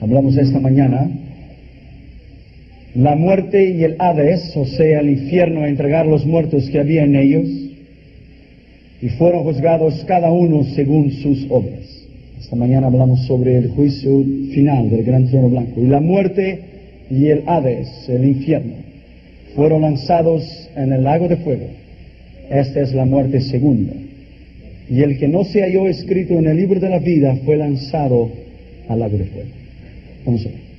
Hablamos esta mañana. La muerte y el Hades, o sea, el infierno, a entregar los muertos que había en ellos, y fueron juzgados cada uno según sus obras. Esta mañana hablamos sobre el juicio final del gran trono blanco. Y la muerte y el Hades, el infierno, fueron lanzados en el lago de fuego. Esta es la muerte segunda. Y el que no se halló escrito en el libro de la vida fue lanzado al lago de fuego. Vamos a ver.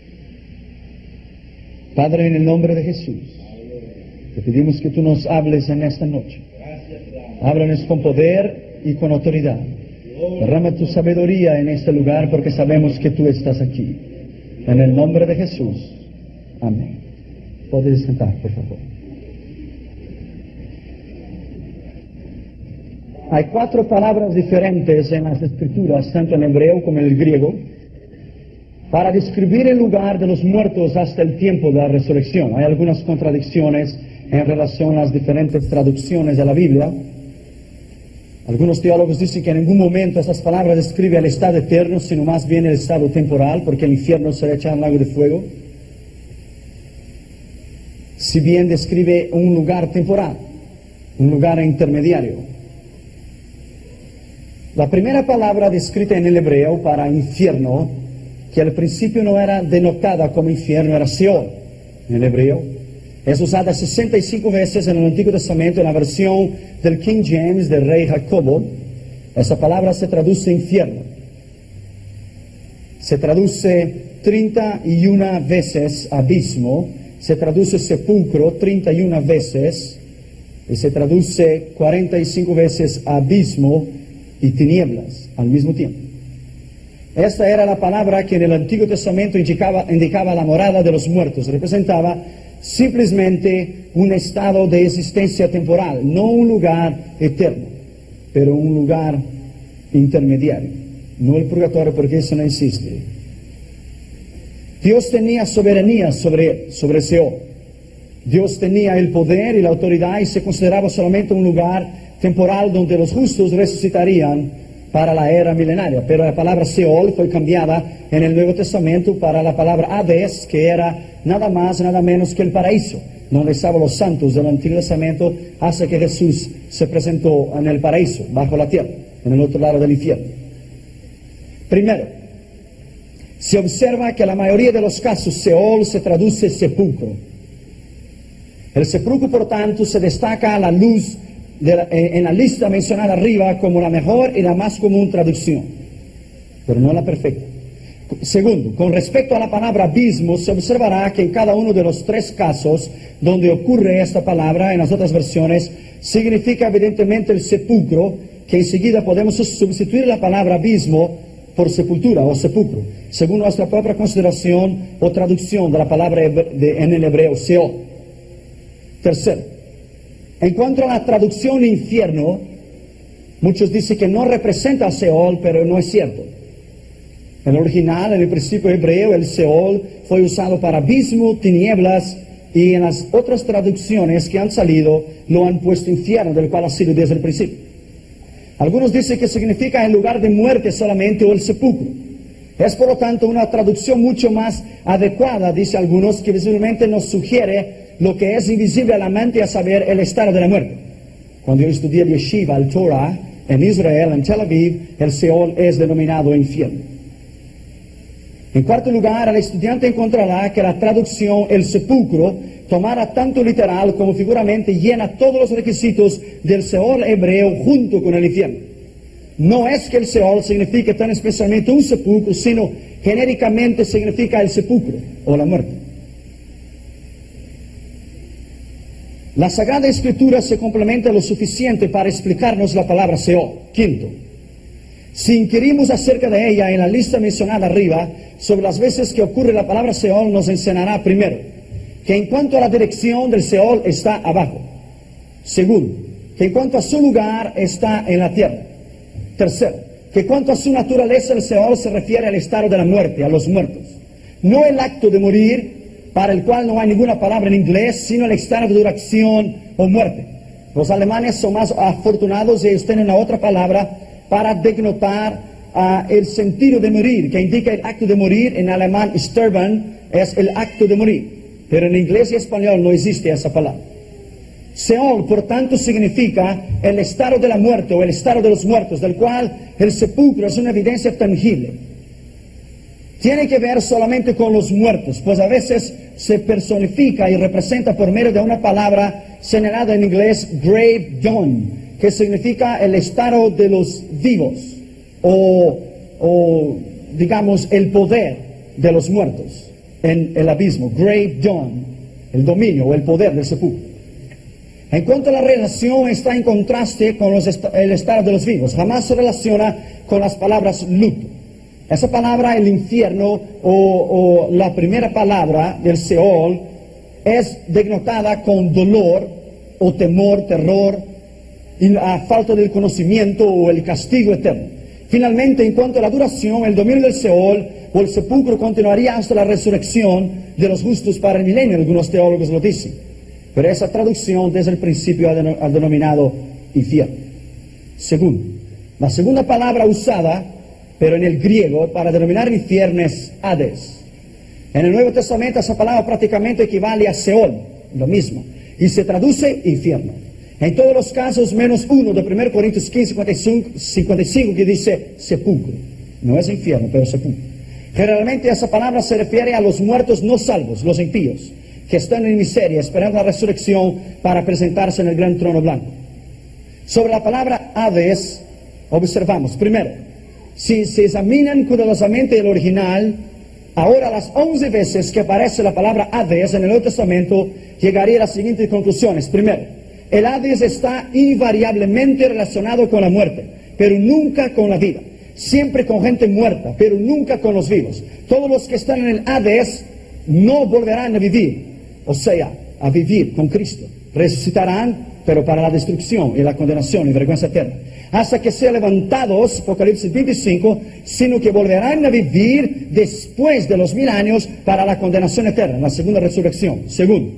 Padre, en el nombre de Jesús, te pedimos que tú nos hables en esta noche. Háblanos con poder y con autoridad. Derrama tu sabiduría en este lugar porque sabemos que tú estás aquí. En el nombre de Jesús. Amén. Puedes sentar, por favor. Hay 4 palabras diferentes en las Escrituras, tanto en hebreo como en el griego, para describir el lugar de los muertos hasta el tiempo de la resurrección. Hay algunas contradicciones en relación a las diferentes traducciones de la Biblia. Algunos teólogos dicen que en ningún momento estas palabras describen el estado eterno, sino más bien el estado temporal, porque el infierno será echado en lago de fuego. Si bien describe un lugar temporal, un lugar intermediario. La primera palabra descrita en el hebreo para infierno, que al principio no era denotada como infierno, era Seol en el hebreo, es usada 65 veces en el Antiguo Testamento en la versión del King James del rey Jacobo. Esa palabra se traduce infierno. Se traduce 31 veces abismo, se traduce sepulcro 31 veces, y se traduce 45 veces abismo y tinieblas al mismo tiempo. Esta era la palabra que en el Antiguo Testamento indicaba la morada de los muertos. Representaba simplemente un estado de existencia temporal, no un lugar eterno, pero un lugar intermediario. No el purgatorio, porque eso no existe. Dios tenía soberanía sobre Seol. Dios tenía el poder y la autoridad y se consideraba solamente un lugar temporal donde los justos resucitarían para la era milenaria. Pero la palabra Seol fue cambiada en el Nuevo Testamento para la palabra Hades, que era nada más, nada menos que el paraíso, donde estaban los santos del Antiguo Testamento hasta que Jesús se presentó en el paraíso, bajo la tierra, en el otro lado del infierno. Primero, se observa que en la mayoría de los casos Seol se traduce sepulcro. El sepulcro, por tanto, se destaca a la luz en la lista mencionada arriba como la mejor y la más común traducción, pero no la perfecta. Segundo, con respecto a la palabra abismo, se observará que en cada uno de los 3 casos donde ocurre esta palabra, en las otras versiones, significa evidentemente el sepulcro, que enseguida podemos sustituir la palabra abismo por sepultura o sepulcro, según nuestra propia consideración o traducción de la palabra en el hebreo Seol. Tercero, en cuanto a la traducción infierno, muchos dicen que no representa a Seol, pero no es cierto. En el original, en el principio hebreo, el Seol fue usado para abismo, tinieblas, y en las otras traducciones que han salido lo han puesto infierno, del cual ha sido desde el principio. Algunos dicen que significa el lugar de muerte solamente o el sepulcro. Es por lo tanto una traducción mucho más adecuada, dice algunos, que visiblemente nos sugiere lo que es invisible a la mente, a saber, el estado de la muerte. Cuando yo estudié el Yeshiva, el Torah, en Israel, en Tel Aviv, el Seol es denominado infierno. En cuarto lugar, el estudiante encontrará que la traducción, el sepulcro, tomada tanto literal como figuramente, llena todos los requisitos del Seol hebreo junto con el infierno. No es que el Seol signifique tan especialmente un sepulcro, sino genéricamente significa el sepulcro o la muerte. La Sagrada Escritura se complementa lo suficiente para explicarnos la palabra Seol. Quinto, si inquirimos acerca de ella en la lista mencionada arriba, sobre las veces que ocurre la palabra Seol, nos enseñará primero, que en cuanto a la dirección del Seol está abajo. Segundo, que en cuanto a su lugar está en la tierra. Tercero, que en cuanto a su naturaleza el Seol se refiere al estado de la muerte, a los muertos. No el acto de morir, para el cual no hay ninguna palabra en inglés, sino el estado de duración o muerte. Los alemanes son más afortunados y ellos tienen una otra palabra para denotar el sentido de morir, que indica el acto de morir. En alemán, sterben es el acto de morir, pero en inglés y español no existe esa palabra. Seol, por tanto, significa el estado de la muerte o el estado de los muertos, del cual el sepulcro es una evidencia tangible. Tiene que ver solamente con los muertos, pues a veces se personifica y representa por medio de una palabra señalada en inglés, grave dawn, que significa el estado de los vivos, o digamos el poder de los muertos en el abismo. Grave dawn, el dominio o el poder del sepulcro. En cuanto a la relación, está en contraste con el estado de los vivos. Jamás se relaciona con las palabras luto. Esa palabra, el infierno, o la primera palabra del Seol, es denotada con dolor, o temor, terror, y la falta del conocimiento, o el castigo eterno. Finalmente, en cuanto a la duración, el dominio del Seol, o el sepulcro, continuaría hasta la resurrección de los justos para el milenio. Algunos teólogos lo dicen. Pero esa traducción desde el principio ha denominado infierno. Segundo, la segunda palabra usada, pero en el griego, para denominar infierno es Hades. En el Nuevo Testamento esa palabra prácticamente equivale a Seol, lo mismo, y se traduce infierno. En todos los casos, menos uno de 1 Corintios 15, 55, que dice sepulcro. No es infierno, pero sepulcro. Generalmente esa palabra se refiere a los muertos no salvos, los impíos, que están en miseria, esperando la resurrección para presentarse en el gran trono blanco. Sobre la palabra Hades, observamos, primero, si se examinan cuidadosamente el original, ahora las 11 veces que aparece la palabra Hades en el Nuevo Testamento, llegaría a las siguientes conclusiones. Primero, el Hades está invariablemente relacionado con la muerte, pero nunca con la vida. Siempre con gente muerta, pero nunca con los vivos. Todos los que están en el Hades no volverán a vivir, o sea, a vivir con Cristo. Resucitarán, pero para la destrucción y la condenación y vergüenza eterna. Hasta que sean levantados, Apocalipsis 25, sino que volverán a vivir después de los 1000 años para la condenación eterna, la segunda resurrección. Segundo,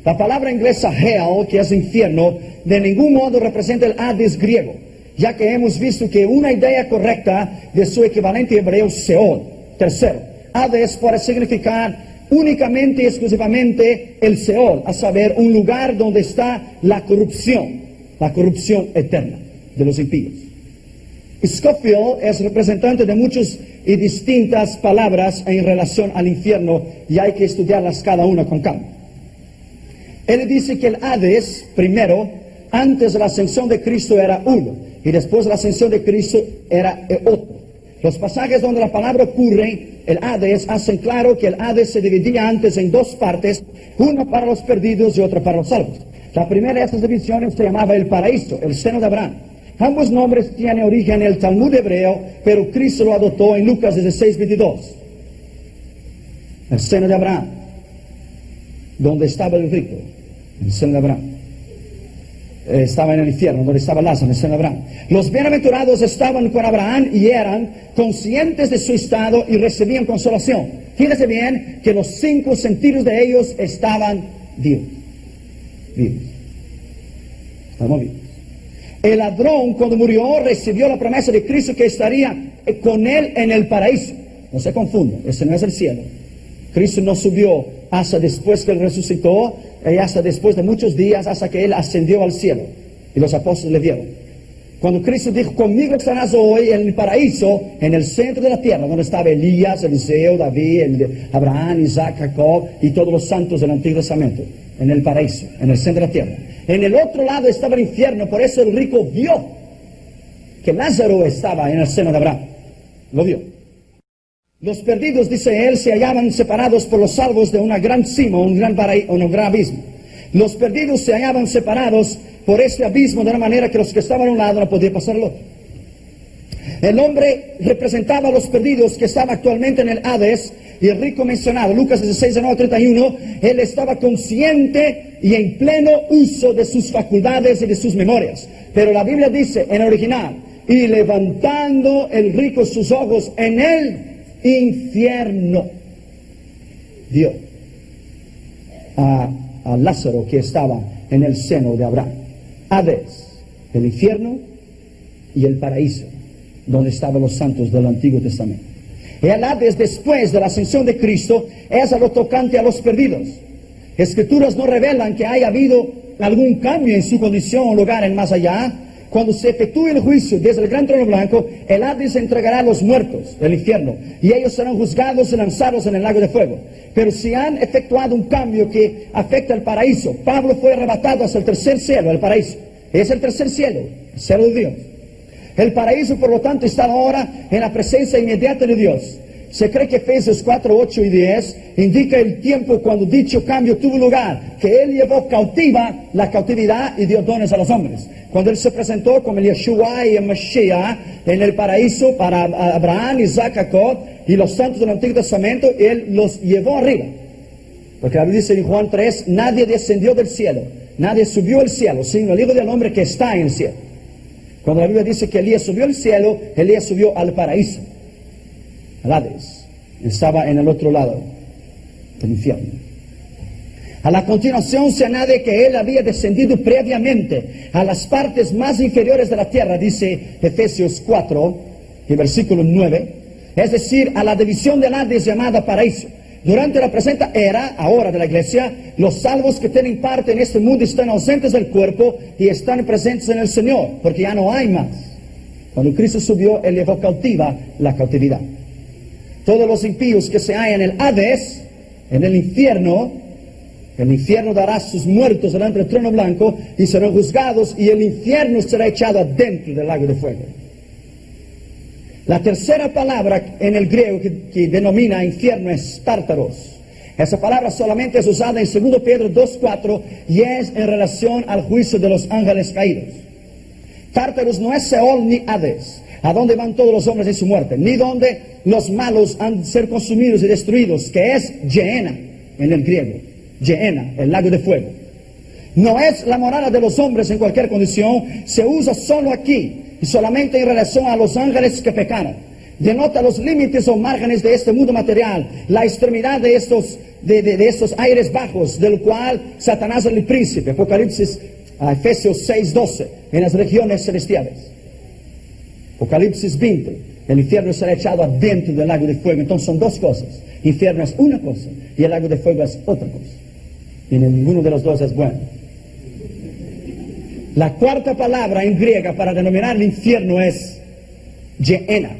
la palabra inglesa hell, que es infierno, de ningún modo representa el Hades griego, ya que hemos visto que una idea correcta de su equivalente hebreo Seol. Tercero, Hades puede significar únicamente y exclusivamente el Seol, a saber, un lugar donde está la corrupción eterna de los impíos. Scofield es representante de muchas y distintas palabras en relación al infierno, y hay que estudiarlas cada una con calma. Él dice que el Hades, primero, antes de la ascensión de Cristo era uno, y después de la ascensión de Cristo era otro. Los pasajes donde la palabra ocurre, el Hades, hacen claro que el Hades se dividía antes en dos partes, una para los perdidos y otra para los salvos. La primera de estas divisiones se llamaba el paraíso, el seno de Abraham. Ambos nombres tienen origen en el Talmud hebreo, pero Cristo lo adoptó en Lucas 16, 22. El seno de Abraham, donde estaba el rico, el seno de Abraham. Estaba en el infierno, donde estaba Lázaro, en el seno de Abraham. Los bienaventurados estaban con Abraham y eran conscientes de su estado y recibían consolación. Fíjense bien que los 5 sentidos de ellos estaban vivos. Estamos vivos. El ladrón, cuando murió, recibió la promesa de Cristo que estaría con él en el paraíso. No se confunda, ese no es el cielo. Cristo no subió hasta después que él resucitó, y hasta después de muchos días, hasta que él ascendió al cielo. Y los apóstoles le vieron. Cuando Cristo dijo, conmigo estarás hoy en el paraíso, en el centro de la tierra, donde estaba Elías, Eliseo, David, Abraham, Isaac, Jacob y todos los santos del Antiguo Testamento. En el paraíso, en el centro de la tierra. En el otro lado estaba el infierno, por eso el rico vio que Lázaro estaba en el seno de Abraham. Lo vio. Los perdidos, dice él, se hallaban separados por los salvos de una gran cima, un gran abismo. Los perdidos se hallaban separados por este abismo de una manera que los que estaban a un lado no podían pasar al otro. El hombre representaba a los perdidos que estaban actualmente en el Hades, y el rico mencionado, Lucas 16, 9, 31, él estaba consciente y en pleno uso de sus facultades y de sus memorias. Pero la Biblia dice en el original, y levantando el rico sus ojos en el infierno, vio a Lázaro que estaba en el seno de Abraham. Hades, el infierno y el paraíso. donde estaban los santos del Antiguo Testamento. El Hades, después de la ascensión de Cristo, es a lo tocante a los perdidos. Escrituras no revelan que haya habido algún cambio en su condición o lugar en más allá. Cuando se efectúe el juicio desde el gran trono blanco, el Hades entregará a los muertos del infierno, y ellos serán juzgados y lanzados en el lago de fuego. Pero si han efectuado un cambio que afecta al paraíso, Pablo fue arrebatado hacia el tercer cielo, el paraíso. Es el tercer cielo, el cielo de Dios. El paraíso, por lo tanto, está ahora en la presencia inmediata de Dios. Se cree que Efesios 4, 8 y 10 indica el tiempo cuando dicho cambio tuvo lugar, que Él llevó cautiva la cautividad y dio dones a los hombres. Cuando Él se presentó como el Yeshua y el Mashiach en el paraíso para Abraham, Isaac, Jacob y los santos del Antiguo Testamento, Él los llevó arriba. Porque la Biblia dice en Juan 3, nadie descendió del cielo, nadie subió al cielo, sino el Hijo del Hombre que está en el cielo. Cuando la Biblia dice que Elías subió al cielo, Elías subió al paraíso. El Hades estaba en el otro lado del infierno. A la continuación se añade que él había descendido previamente a las partes más inferiores de la tierra, dice Efesios 4, y versículo 9, es decir, a la división del Hades llamada paraíso. Durante la presente era, ahora de la iglesia, los salvos que tienen parte en este mundo están ausentes del cuerpo y están presentes en el Señor, porque ya no hay más. Cuando Cristo subió, Él llevó cautiva la cautividad. Todos los impíos que se hallan en el Hades, en el infierno dará sus muertos delante del trono blanco y serán juzgados, y el infierno será echado adentro del lago de fuego. La tercera palabra en el griego que denomina infierno es tártaros. Esa palabra solamente es usada en 2 Pedro 2:4 y es en relación al juicio de los ángeles caídos. Tártaros no es Seol ni Hades, a donde van todos los hombres en su muerte, ni donde los malos han de ser consumidos y destruidos, que es Gehenna en el griego. Gehenna, el lago de fuego. No es la morada de los hombres en cualquier condición, se usa solo aquí y solamente en relación a los ángeles que pecaron. Denota los límites o márgenes de este mundo material, la extremidad de estos aires bajos, del cual Satanás es el príncipe. Apocalipsis, Efesios 6:12, en las regiones celestiales. Apocalipsis 20, el infierno será echado adentro del lago de fuego. Entonces son dos cosas. Infierno es una cosa y el lago de fuego es otra cosa. Y ninguno de los dos es bueno. La cuarta palabra en griega para denominar el infierno es Gehenna.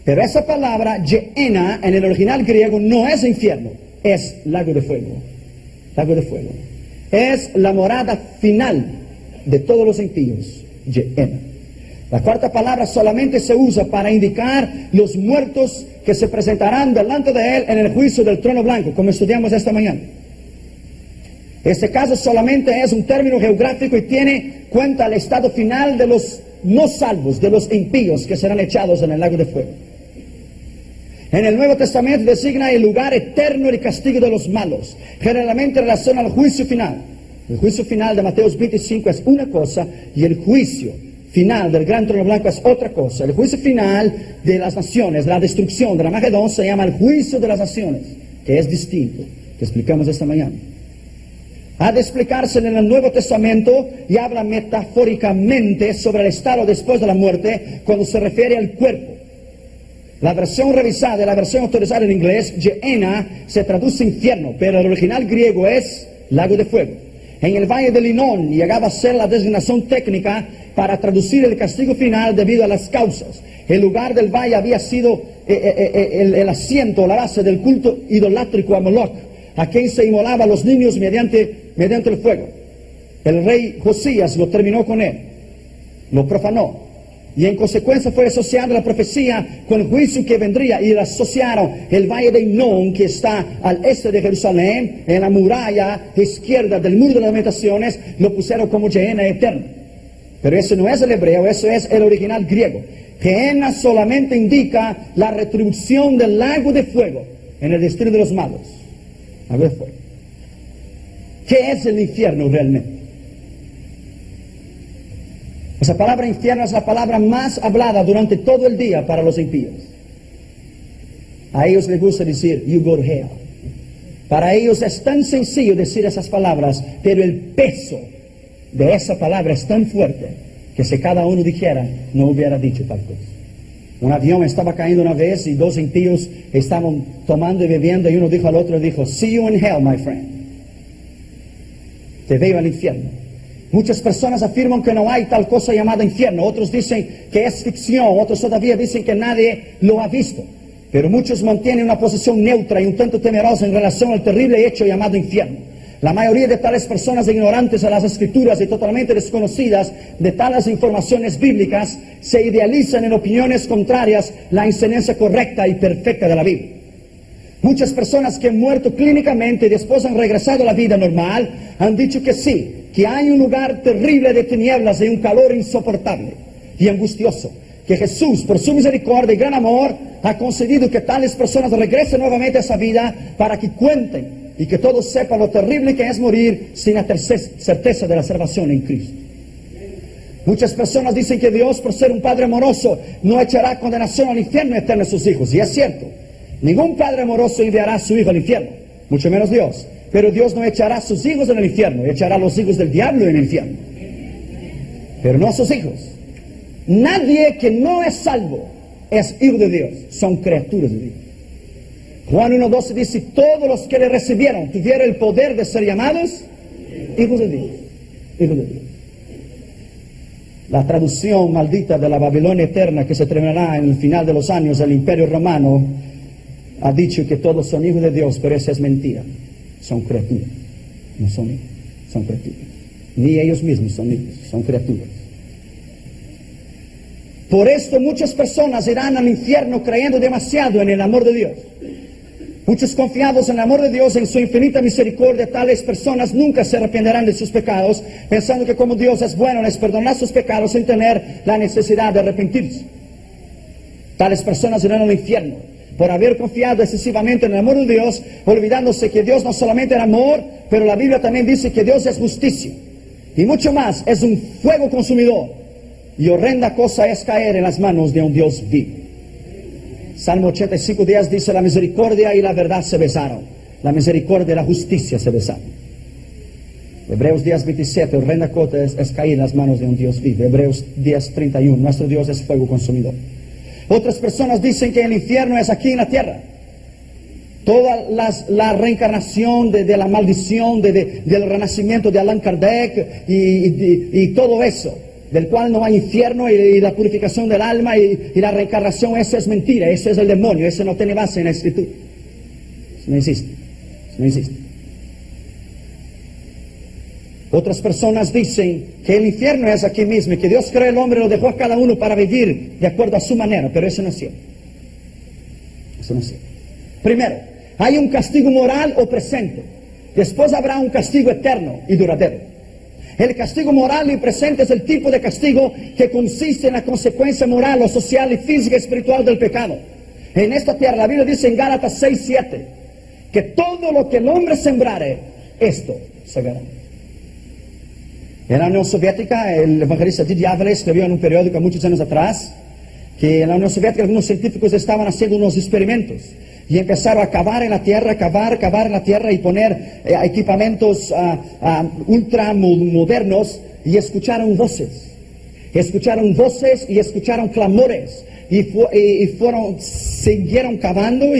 Pero esa palabra Gehenna en el original griego no es infierno, es lago de fuego. Lago de fuego. Es la morada final de todos los impíos, Gehenna. La cuarta palabra solamente se usa para indicar los muertos que se presentarán delante de Él en el juicio del trono blanco, como estudiamos esta mañana. Este caso solamente es un término geográfico y tiene cuenta el estado final de los no salvos, de los impíos que serán echados en el lago de fuego. En el Nuevo Testamento designa el lugar eterno y castigo de los malos, generalmente en relación al juicio final. El juicio final de Mateo 25 es una cosa y el juicio final del gran trono blanco es otra cosa. El juicio final de las naciones, la destrucción de la Magedón, se llama el juicio de las naciones, que es distinto, que explicamos esta mañana. Ha de explicarse en el Nuevo Testamento y habla metafóricamente sobre el estado después de la muerte cuando se refiere al cuerpo. La versión revisada, la versión autorizada en inglés, Gehenna, se traduce infierno, pero el original griego es lago de fuego. En el Valle de Linón llegaba a ser la designación técnica para traducir el castigo final debido a las causas. El lugar del valle había sido el asiento, la base del culto idolátrico a Moloch, a quien se inmolaba a los niños mediante el fuego. El rey Josías lo terminó con él, lo profanó, y en consecuencia fue asociada la profecía con el juicio que vendría, y asociaron el valle de Hinnom, que está al este de Jerusalén, en la muralla izquierda del muro de las lamentaciones, lo pusieron como Gehenna eterna. Pero eso no es el hebreo, eso es el original griego. Gehenna solamente indica la retribución del lago de fuego en el destino de los malos. Lago de fuego. ¿Qué es el infierno realmente? Esa palabra infierno es la palabra más hablada durante todo el día para los impíos. A ellos les gusta decir, you go to hell. Para ellos es tan sencillo decir esas palabras, pero el peso de esa palabra es tan fuerte que si cada uno dijera, no hubiera dicho tal cosa. Un avión estaba cayendo una vez y dos impíos estaban tomando y bebiendo, y uno dijo al otro, dijo, see you in hell, my friend. Te veo al infierno. Muchas personas afirman que no hay tal cosa llamada infierno. Otros dicen que es ficción. Otros todavía dicen que nadie lo ha visto. Pero muchos mantienen una posición neutra y un tanto temerosa en relación al terrible hecho llamado infierno. La mayoría de tales personas ignorantes a las escrituras y totalmente desconocidas de tales informaciones bíblicas se idealizan en opiniones contrarias la enseñanza correcta y perfecta de la Biblia. Muchas personas que han muerto clínicamente y después han regresado a la vida normal han dicho que sí, que hay un lugar terrible de tinieblas y un calor insoportable y angustioso, que Jesús, por su misericordia y gran amor, ha concedido que tales personas regresen nuevamente a esa vida para que cuenten y que todos sepan lo terrible que es morir sin la certeza de la salvación en Cristo. Muchas personas dicen que Dios, por ser un Padre amoroso, no echará condenación al infierno eterno a sus hijos, y es cierto. Ningún padre amoroso enviará a su hijo al infierno, mucho menos Dios. Pero Dios no echará a sus hijos en el infierno, echará a los hijos del diablo en el infierno. Pero no a sus hijos. Nadie que no es salvo es hijo de Dios, son criaturas de Dios. Juan 1:12 dice, todos los que le recibieron tuvieron el poder de ser llamados hijos de Dios. Hijos de Dios. La traducción maldita de la Babilonia eterna que se terminará en el final de los años del Imperio Romano ha dicho que todos son hijos de Dios, pero esa es mentira. Son criaturas. No son hijos, son criaturas. Ni ellos mismos son hijos, son criaturas. Por esto muchas personas irán al infierno creyendo demasiado en el amor de Dios. Muchos confiados en el amor de Dios, en su infinita misericordia, tales personas nunca se arrepentirán de sus pecados, pensando que como Dios es bueno, les perdonará sus pecados sin tener la necesidad de arrepentirse. Tales personas irán al infierno por haber confiado excesivamente en el amor de Dios, olvidándose que Dios no solamente es amor, pero la Biblia también dice que Dios es justicia. Y mucho más, es un fuego consumidor. Y horrenda cosa es caer en las manos de un Dios vivo. Salmo 85:10 dice, la misericordia y la verdad se besaron. La misericordia y la justicia se besaron. Hebreos 10:27, horrenda cosa es caer en las manos de un Dios vivo. Hebreos 10:31, nuestro Dios es fuego consumidor. Otras personas dicen que el infierno es aquí en la tierra. Toda la reencarnación de la maldición, del renacimiento de Allan Kardec y todo eso, del cual no hay infierno y la purificación del alma y la reencarnación, eso es mentira, eso es el demonio, eso no tiene base en la Escritura. Eso no existe, eso no existe. Otras personas dicen que el infierno es aquí mismo y que Dios creó el hombre y lo dejó a cada uno para vivir de acuerdo a su manera, pero eso no es cierto. Eso no es cierto. Primero, hay un castigo moral o presente. Después habrá un castigo eterno y duradero. El castigo moral y presente es el tipo de castigo que consiste en la consecuencia moral o social y física y espiritual del pecado. En esta tierra, la Biblia dice en Gálatas 6:7, que todo lo que el hombre sembrare, esto segará. En la Unión Soviética, el evangelista Didi Avale escribió en un periódico muchos años atrás que en la Unión Soviética algunos científicos estaban haciendo unos experimentos y empezaron a cavar en la tierra, cavar en la tierra y poner equipamientos ultra modernos, y escucharon voces y escucharon clamores y siguieron cavando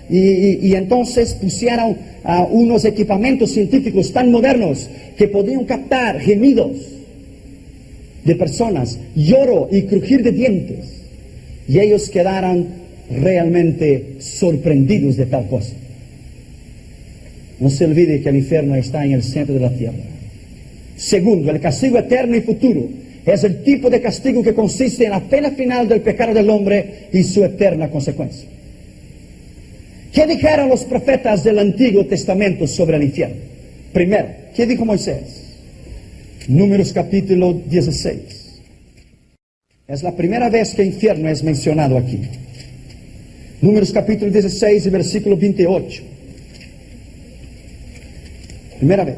y entonces pusieron unos equipamientos científicos tan modernos que podían captar gemidos de personas, lloro y crujir de dientes, y ellos quedaron realmente sorprendidos de tal cosa. No se olvide que el infierno está en el centro de la tierra. Segundo, el castigo eterno y futuro es el tipo de castigo que consiste en la pena final del pecado del hombre y su eterna consecuencia. ¿Qué dijeron los profetas del Antiguo Testamento sobre el infierno? Primero, ¿qué dijo Moisés? Números capítulo 16. Es la primera vez que infierno es mencionado aquí. Números capítulo 16 y versículo 28. Primera vez.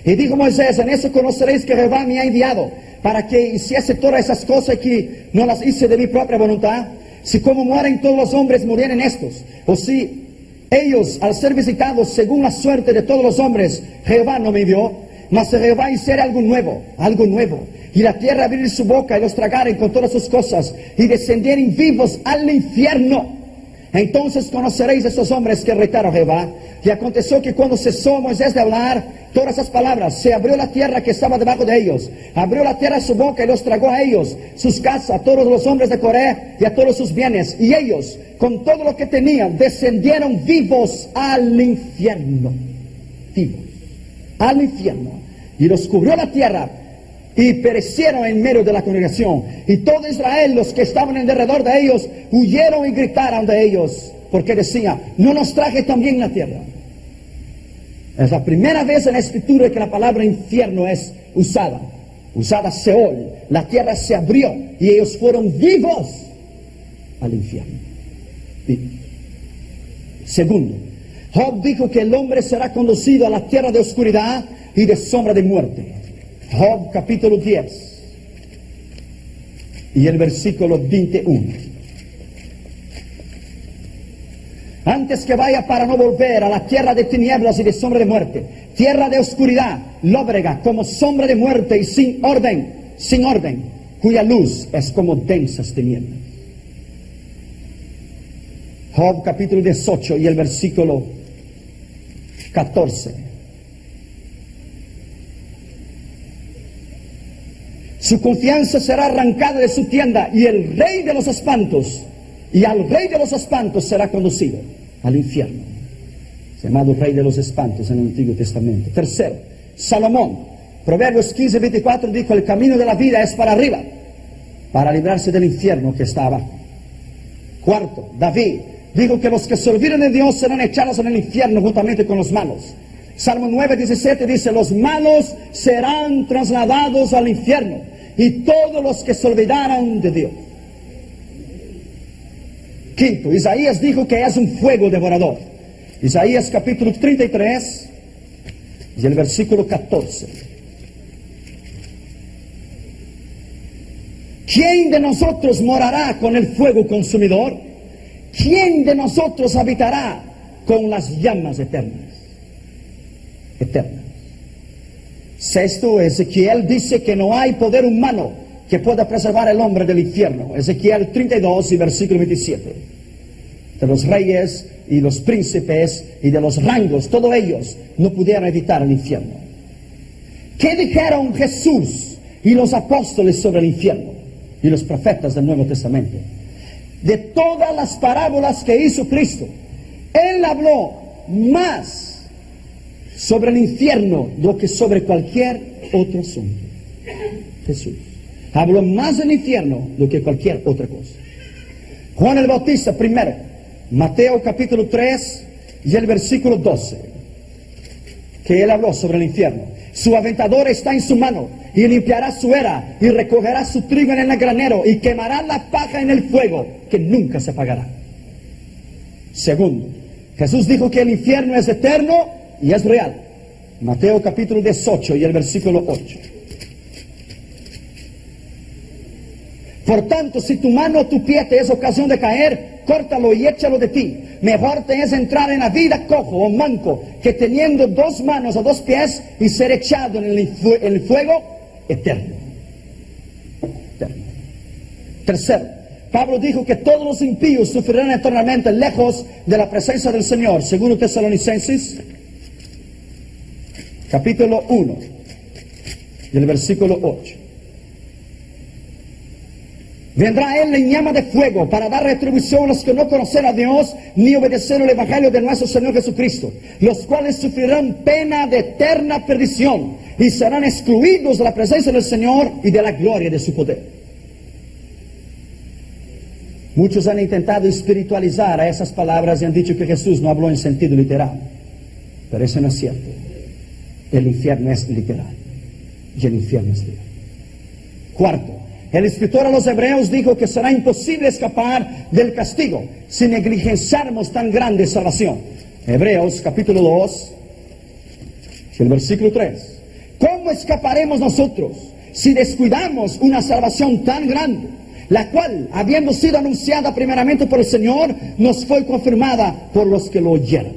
Y dijo Moisés, en eso conoceréis que Jehová me ha enviado para que hiciese todas esas cosas que no las hice de mi propia voluntad. Si como mueren todos los hombres murieren estos, o si ellos al ser visitados según la suerte de todos los hombres, Jehová no me envió. Mas Jehová hiciera algo nuevo, algo nuevo. Y la tierra abrir su boca y los tragaren con todas sus cosas, y descendieren vivos al infierno. Entonces conoceréis a esos hombres que retaron a Jehová. Y aconteció que cuando cesó Moisés de hablar todas esas palabras, se abrió la tierra que estaba debajo de ellos. Abrió la tierra su boca y los tragó a ellos, sus casas, a todos los hombres de Coré y a todos sus bienes. Y ellos, con todo lo que tenían, descendieron vivos al infierno. Vivos al infierno. Y los cubrió la tierra y perecieron en medio de la congregación. Y todo Israel, los que estaban en derredor de ellos, huyeron y gritaron de ellos, porque decía: ¿no nos traje también la tierra? Es la primera vez en la Escritura que la palabra infierno es usada Seol. La tierra se abrió y ellos fueron vivos al infierno. Vivos. Segundo, Job dijo que el hombre será conducido a la tierra de oscuridad y de sombra de muerte. Job capítulo 10 y el versículo 21. Antes que vaya para no volver a la tierra de tinieblas y de sombra de muerte, tierra de oscuridad, lóbrega, como sombra de muerte y sin orden, cuya luz es como densas tinieblas. Job capítulo 18 y el versículo 14. Su confianza será arrancada de su tienda, y el rey de los espantos, y al rey de los espantos será conducido al infierno. Llamado rey de los espantos en el Antiguo Testamento. Tercero, Salomón, Proverbios 15:24 dijo: el camino de la vida es para arriba, para librarse del infierno que está abajo. Cuarto, David dijo que los que se olvidan de Dios serán echados en el infierno juntamente con los malos. Salmo 9:17 dice: los malos serán trasladados al infierno, y todos los que se olvidaran de Dios. Quinto, Isaías dijo que es un fuego devorador. Isaías capítulo 33 y el versículo 14. ¿Quién de nosotros morará con el fuego consumidor? ¿Quién de nosotros habitará con las llamas eternas? Eternas. Sexto, Ezequiel dice que no hay poder humano que pueda preservar al hombre del infierno. Ezequiel 32 y versículo 27. De los reyes y los príncipes y de los rangos, todos ellos no pudieron evitar el infierno. ¿Qué dijeron Jesús y los apóstoles sobre el infierno y los profetas del Nuevo Testamento? De todas las parábolas que hizo Cristo, Él habló más sobre el infierno do que sobre cualquier otro asunto. Jesús habló más del infierno do que cualquier otra cosa. Juan el Bautista primero, Mateo capítulo 3 y el versículo 12, que él habló sobre el infierno. Su aventador está en su mano, y limpiará su era, y recogerá su trigo en el granero, y quemará la paja en el fuego, que nunca se apagará. Segundo, Jesús dijo que el infierno es eterno y es real. Mateo capítulo 18 y el versículo 8. Por tanto, si tu mano o tu pie te es ocasión de caer, córtalo y échalo de ti. Mejor te es entrar en la vida cojo o manco, que teniendo dos manos o dos pies y ser echado en el fuego eterno. Tercero, Pablo dijo que todos los impíos sufrirán eternamente lejos de la presencia del Señor. Segundo Tesalonicenses capítulo 1 y el versículo 8. Vendrá Él en llama de fuego para dar retribución a los que no conocen a Dios ni obedecieron el Evangelio de nuestro Señor Jesucristo, los cuales sufrirán pena de eterna perdición y serán excluidos de la presencia del Señor y de la gloria de su poder. Muchos han intentado espiritualizar a esas palabras y han dicho que Jesús no habló en sentido literal, pero eso no es cierto. El infierno es literal y el infierno es literal. Cuarto, el escritor a los Hebreos dijo que será imposible escapar del castigo si negligenciáramos tan grande salvación. Hebreos capítulo 2, el versículo 3. ¿Cómo escaparemos nosotros si descuidamos una salvación tan grande, la cual, habiendo sido anunciada primeramente por el Señor, nos fue confirmada por los que lo oyeron?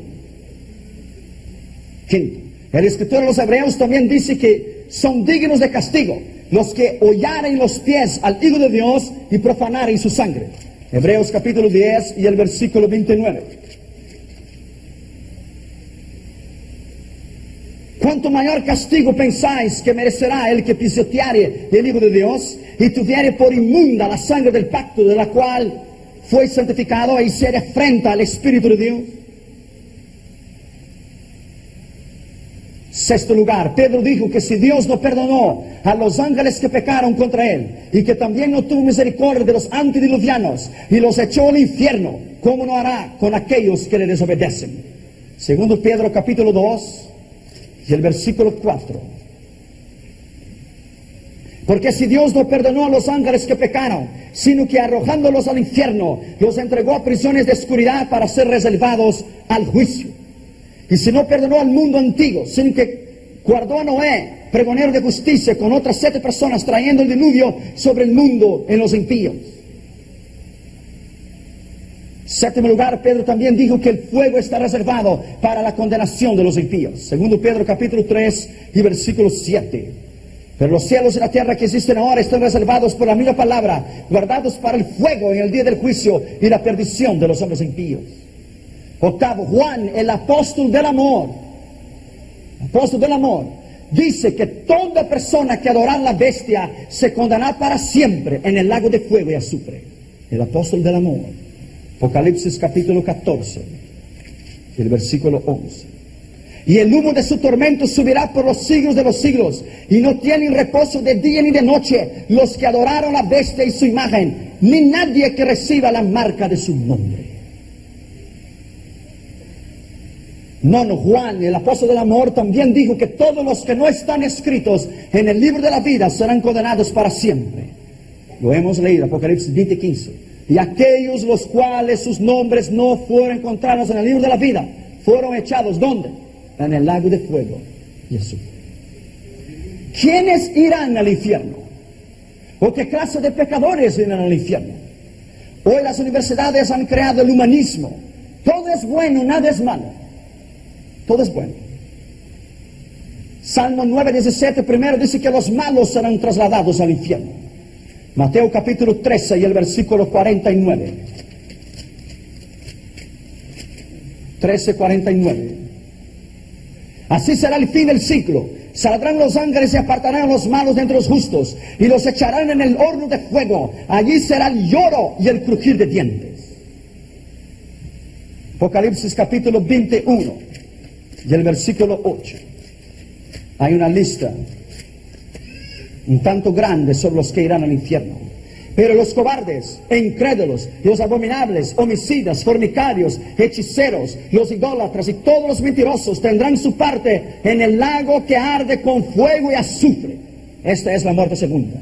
Quinto, El escritor de los Hebreos también dice que son dignos de castigo los que hollaren los pies al Hijo de Dios y profanaren su sangre. Hebreos capítulo 10 y el versículo 29. ¿Cuánto mayor castigo pensáis que merecerá el que pisoteare el Hijo de Dios y tuviere por inmunda la sangre del pacto de la cual fue santificado e hiciere afrenta al Espíritu de Dios? Sexto lugar, Pedro dijo que si Dios no perdonó a los ángeles que pecaron contra él y que también no tuvo misericordia de los antediluvianos y los echó al infierno, ¿cómo no hará con aquellos que le desobedecen? Segundo Pedro capítulo 2 y el versículo 4. Porque si Dios no perdonó a los ángeles que pecaron, sino que arrojándolos al infierno, los entregó a prisiones de oscuridad para ser reservados al juicio. Y si no perdonó al mundo antiguo, sino que guardó a Noé, pregonero de justicia, con otras 7 personas, trayendo el diluvio sobre el mundo en los impíos. Séptimo lugar, Pedro también dijo que el fuego está reservado para la condenación de los impíos. Segundo Pedro capítulo 3 y versículo 7. Pero los cielos y la tierra que existen ahora están reservados por la misma palabra, guardados para el fuego en el día del juicio y la perdición de los hombres impíos. Octavo, Juan, el apóstol del amor, dice que toda persona que adorar la bestia se condenará para siempre en el lago de fuego y azufre. El apóstol del amor. Apocalipsis capítulo 14, el versículo 11. Y el humo de su tormento subirá por los siglos de los siglos, y no tienen reposo de día ni de noche los que adoraron la bestia y su imagen, ni nadie que reciba la marca de su nombre. Nono, Juan, el apóstol del amor, también dijo que todos los que no están escritos en el libro de la vida serán condenados para siempre. Lo hemos leído, Apocalipsis 20:15. Y aquellos los cuales sus nombres no fueron encontrados en el libro de la vida, fueron echados, ¿dónde? En el lago de fuego y azufre. ¿Quiénes irán al infierno? ¿O qué clase de pecadores irán al infierno? Hoy las universidades han creado el humanismo. Todo es bueno, nada es malo. Todo es bueno. Salmo 9:17 primero dice que los malos serán trasladados al infierno. Mateo capítulo 13 y el versículo 49. 13:49. Así será el fin del ciclo. Saldrán los ángeles y apartarán a los malos de entre los justos y los echarán en el horno de fuego. Allí será el lloro y el crujir de dientes. Apocalipsis capítulo 21 y el versículo 8. Hay una lista un tanto grande sobre los que irán al infierno. Pero los cobardes e incrédulos, los abominables, homicidas, fornicarios, hechiceros, los idólatras y todos los mentirosos tendrán su parte en el lago que arde con fuego y azufre. Esta es la muerte segunda.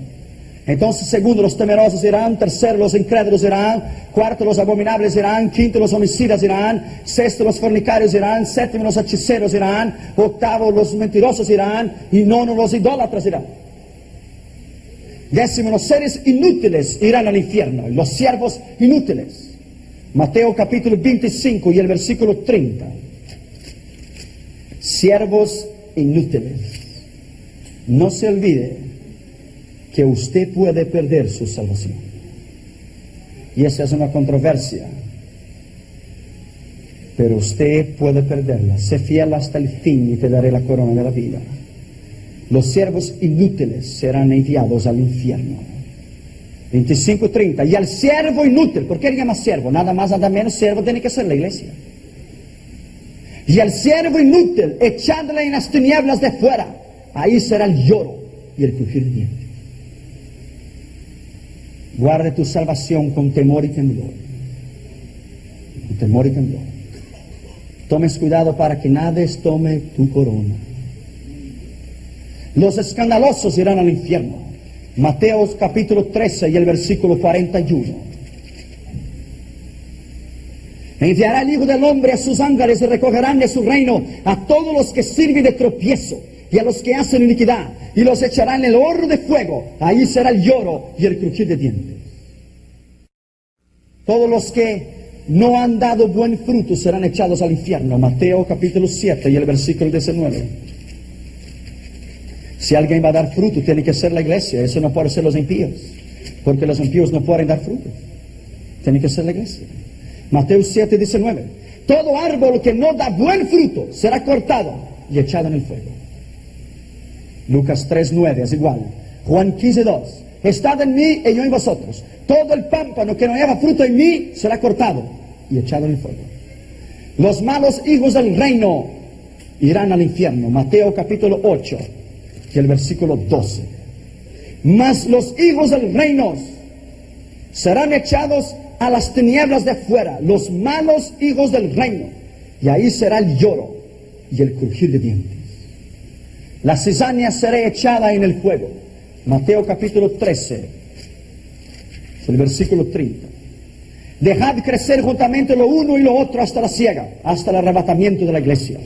Entonces, segundo, los temerosos irán; tercero, los incrédulos irán; cuarto, los abominables irán; quinto, los homicidas irán; sexto, los fornicarios irán; séptimo, los hechiceros irán; octavo, los mentirosos irán; y nono, los idólatras irán. Décimo, los seres inútiles irán al infierno, los siervos inútiles. Mateo capítulo 25 y el versículo 30. Siervos inútiles. No se olvide que usted puede perder su salvación. Y esa es una controversia. Pero usted puede perderla. Sé fiel hasta el fin y te daré la corona de la vida. Los siervos inútiles serán enviados al infierno. 25:30. Y al siervo inútil, ¿por qué le llama siervo? Nada más, nada menos, siervo tiene que ser la iglesia. Y al siervo inútil, echadle en las tinieblas de fuera. Ahí será el lloro y el crujir de dientes. Guarde tu salvación con temor y temblor. Con temor y temblor. Tomes cuidado para que nadie tome tu corona. Los escandalosos irán al infierno. Mateo capítulo 13 y el versículo 41. Enviará el Hijo del Hombre a sus ángeles y recogerán de su reino a todos los que sirven de tropiezo y a los que hacen iniquidad, y los echarán en el horno de fuego. Ahí será el lloro y el crujir de dientes. Todos los que no han dado buen fruto serán echados al infierno. Mateo capítulo 7 y el versículo 19. Si alguien va a dar fruto, tiene que ser la iglesia. Eso no puede ser los impíos, porque los impíos no pueden dar fruto. Tiene que ser la iglesia. Mateo 7:19. Todo árbol que no da buen fruto será cortado y echado en el fuego. Lucas 3:9 es igual. Juan 15:2. Estad en mí y yo en vosotros. Todo el pámpano que no lleva fruto en mí será cortado y echado en el fuego. Los malos hijos del reino irán al infierno. Mateo capítulo 8 y el versículo 12. Mas los hijos del reino serán echados a las tinieblas de afuera, los malos hijos del reino, y ahí será el lloro y el crujir de dientes. La cizaña será echada en el fuego. Mateo capítulo 13, el versículo 30. Dejad crecer juntamente lo uno y lo otro hasta la siega, hasta el arrebatamiento de la iglesia.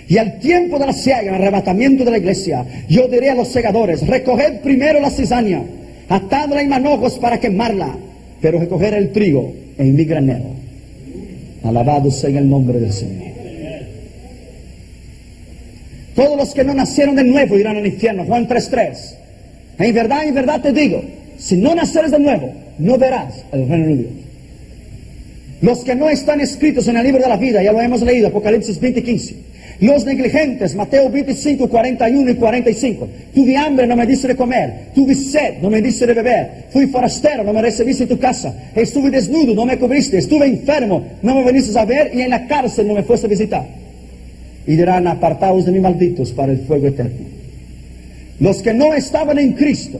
Y al tiempo de la siega, el arrebatamiento de la iglesia, yo diré a los segadores: recoged primero la cizaña, atadla en manojos para quemarla, pero recoger el trigo en mi granero. Alabado sea el nombre del Señor. Todos los que no nacieron de nuevo irán al infierno. Juan 3:3. En verdad te digo, si no naceres de nuevo, no verás el reino de Dios. Los que no están escritos en el libro de la vida, ya lo hemos leído, Apocalipsis 20:15. Los negligentes, Mateo 25:41 y 45. Tuve hambre, no me diste de comer. Tuve sed, no me diste de beber. Fui forastero, no me recibiste en tu casa. Estuve desnudo, no me cubriste. Estuve enfermo, no me viniste a ver. Y en la cárcel no me fuiste a visitar. Y dirán: apartaos de mí, malditos, para el fuego eterno. Los que no estaban en Cristo,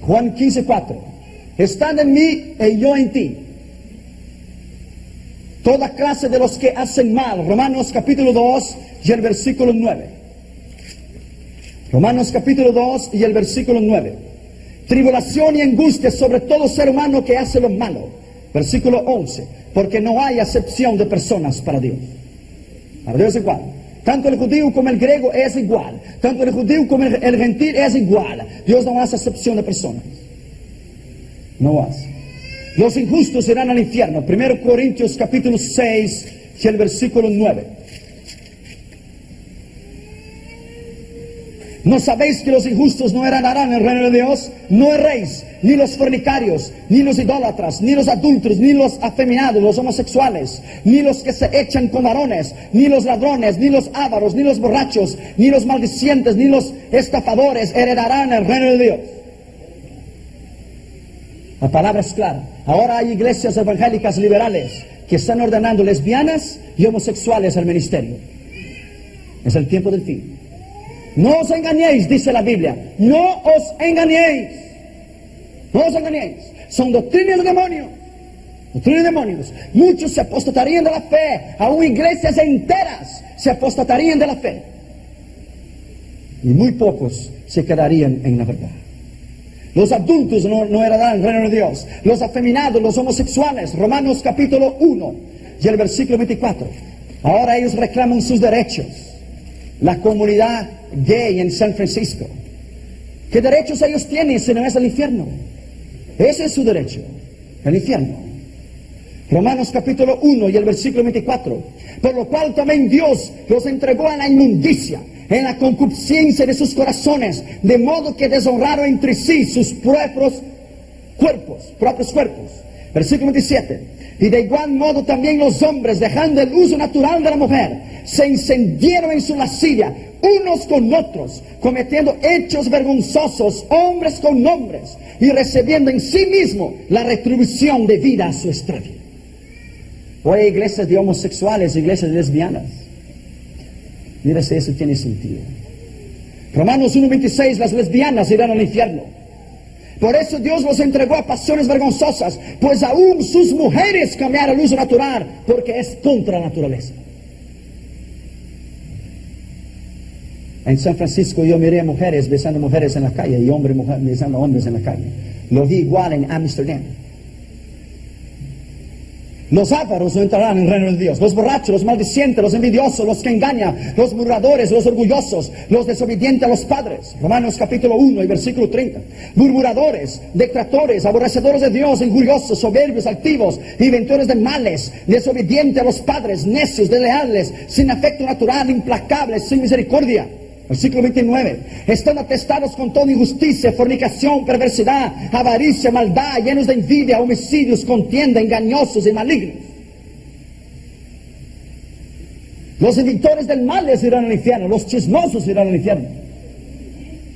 Juan 15:4. Están en mí y yo en ti. Toda clase de los que hacen mal. Romanos capítulo 2 y el versículo 9. Romanos capítulo 2 y el versículo 9. Tribulación y angustia sobre todo ser humano que hace lo malo. Versículo 11. Porque no hay acepción de personas para Dios. Para Dios es igual. Tanto el judío como el griego es igual. Tanto el judío como el gentil es igual. Dios no hace acepción de personas. No hace. Los injustos irán al infierno. 1 Corintios capítulo 6 y el versículo 9. ¿No sabéis que los injustos no heredarán el reino de Dios? No erréis, ni los fornicarios, ni los idólatras, ni los adúlteros, ni los afeminados, los homosexuales, ni los que se echan con varones, ni los ladrones, ni los ávaros, ni los borrachos, ni los maldicientes, ni los estafadores heredarán el reino de Dios. La palabra es clara. Ahora hay iglesias evangélicas liberales que están ordenando lesbianas y homosexuales al ministerio. Es el tiempo del fin. No os engañéis, dice la Biblia. No os engañéis. No os engañéis. Son doctrinas de demonios. Doctrinas de demonios. Muchos se apostatarían de la fe. Aún iglesias enteras se apostatarían de la fe. Y muy pocos se quedarían en la verdad. Los adultos no heredarán el reino de Dios. Los afeminados, los homosexuales. Romanos capítulo 1 y el versículo 24. Ahora ellos reclaman sus derechos. La comunidad gay en San Francisco. ¿Qué derechos ellos tienen si no es el infierno? Ese es su derecho, el infierno. Romanos capítulo 1 y el versículo 24. Por lo cual también Dios los entregó a la inmundicia, en la concupiscencia de sus corazones, de modo que deshonraron entre sí sus propios cuerpos. Versículo 27. Y de igual modo también los hombres, dejando el uso natural de la mujer, se encendieron en su lascivia, unos con otros, cometiendo hechos vergonzosos, hombres con hombres, y recibiendo en sí mismo la retribución debida a su extravío. Hoy hay iglesias de homosexuales, iglesias de lesbianas. Mira si eso tiene sentido. Romanos 1:26, las lesbianas irán al infierno. Por eso Dios los entregó a pasiones vergonzosas, pues aún sus mujeres cambiaron el uso natural, porque es contra la naturaleza. En San Francisco yo miré a mujeres besando mujeres en la calle y hombres besando hombres en la calle. Lo vi igual en Ámsterdam. Los ávaros no entrarán en el reino de Dios. Los borrachos, los maldicientes, los envidiosos, los que engañan, los murmuradores, los orgullosos, los desobedientes a los padres. Romanos capítulo 1 y versículo 30. Murmuradores, detractores, aborrecedores de Dios, injuriosos, soberbios, altivos, inventores de males, desobedientes a los padres, necios, desleales, sin afecto natural, implacables, sin misericordia. Versículo 29. Están atestados con toda injusticia, fornicación, perversidad, avaricia, maldad, llenos de envidia, homicidios, contienda, engañosos y malignos. Los inventores del mal les irán al infierno, los chismosos irán al infierno.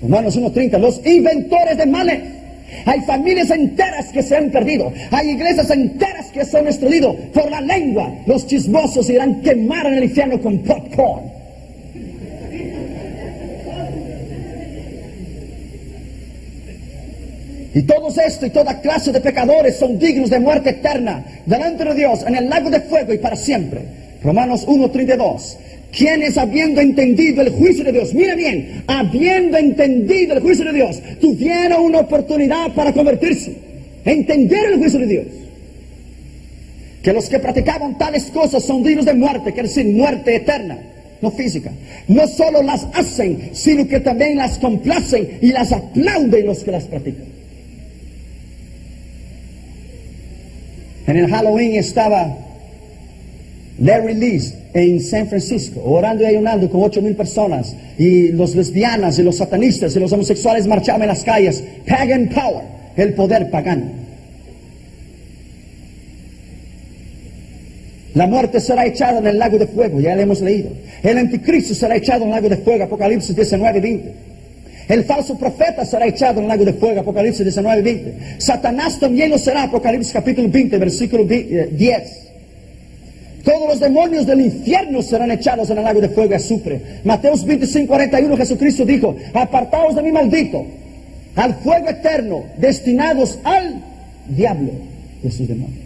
Romanos 1:30, los inventores de males. Hay familias enteras que se han perdido. Hay iglesias enteras que se han destruido por la lengua. Los chismosos irán a quemar en el infierno con popcorn. Y todos estos y toda clase de pecadores son dignos de muerte eterna delante de Dios en el lago de fuego y para siempre. Romanos 1:32. Quienes habiendo entendido el juicio de Dios, mira bien, habiendo entendido el juicio de Dios, tuvieron una oportunidad para convertirse, entender el juicio de Dios. Que los que practicaban tales cosas son dignos de muerte, quiere decir muerte eterna, no física. No solo las hacen, sino que también las complacen y las aplauden los que las practican. En el Halloween estaba Larry Lees en San Francisco, orando y ayunando con 8,000 personas, y los lesbianas y los satanistas y los homosexuales marchaban en las calles. Pagan power, el poder pagano. La muerte será echada en el lago de fuego, ya lo hemos leído. El anticristo será echado en el lago de fuego, Apocalipsis 19:20. El falso profeta será echado en el lago de fuego, Apocalipsis 19:20. Satanás también lo será, Apocalipsis capítulo 20, versículo 10. Todos los demonios del infierno serán echados en el lago de fuego y azufre. Mateos 25:41, Jesucristo dijo: apartaos de mí, maldito, al fuego eterno, destinados al diablo y sus demonios.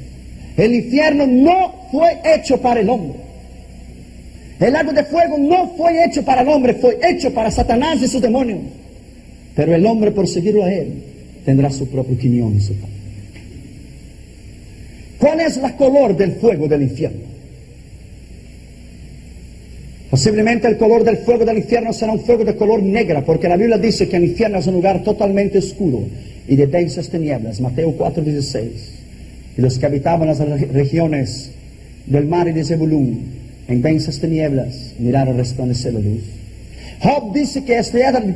El infierno no fue hecho para el hombre. El lago de fuego no fue hecho para el hombre, fue hecho para Satanás y sus demonios. Pero el hombre, por seguirlo a él, tendrá su propio quinión y su pan. ¿Cuál es la color del fuego del infierno? Posiblemente el color del fuego del infierno será un fuego de color negra, porque la Biblia dice que el infierno es un lugar totalmente oscuro y de densas tinieblas. Mateo 4:16. Y los que habitaban las regiones del mar y de Zebulún, en densas tinieblas, miraron resplandecer la luz. Job dice que es tierra de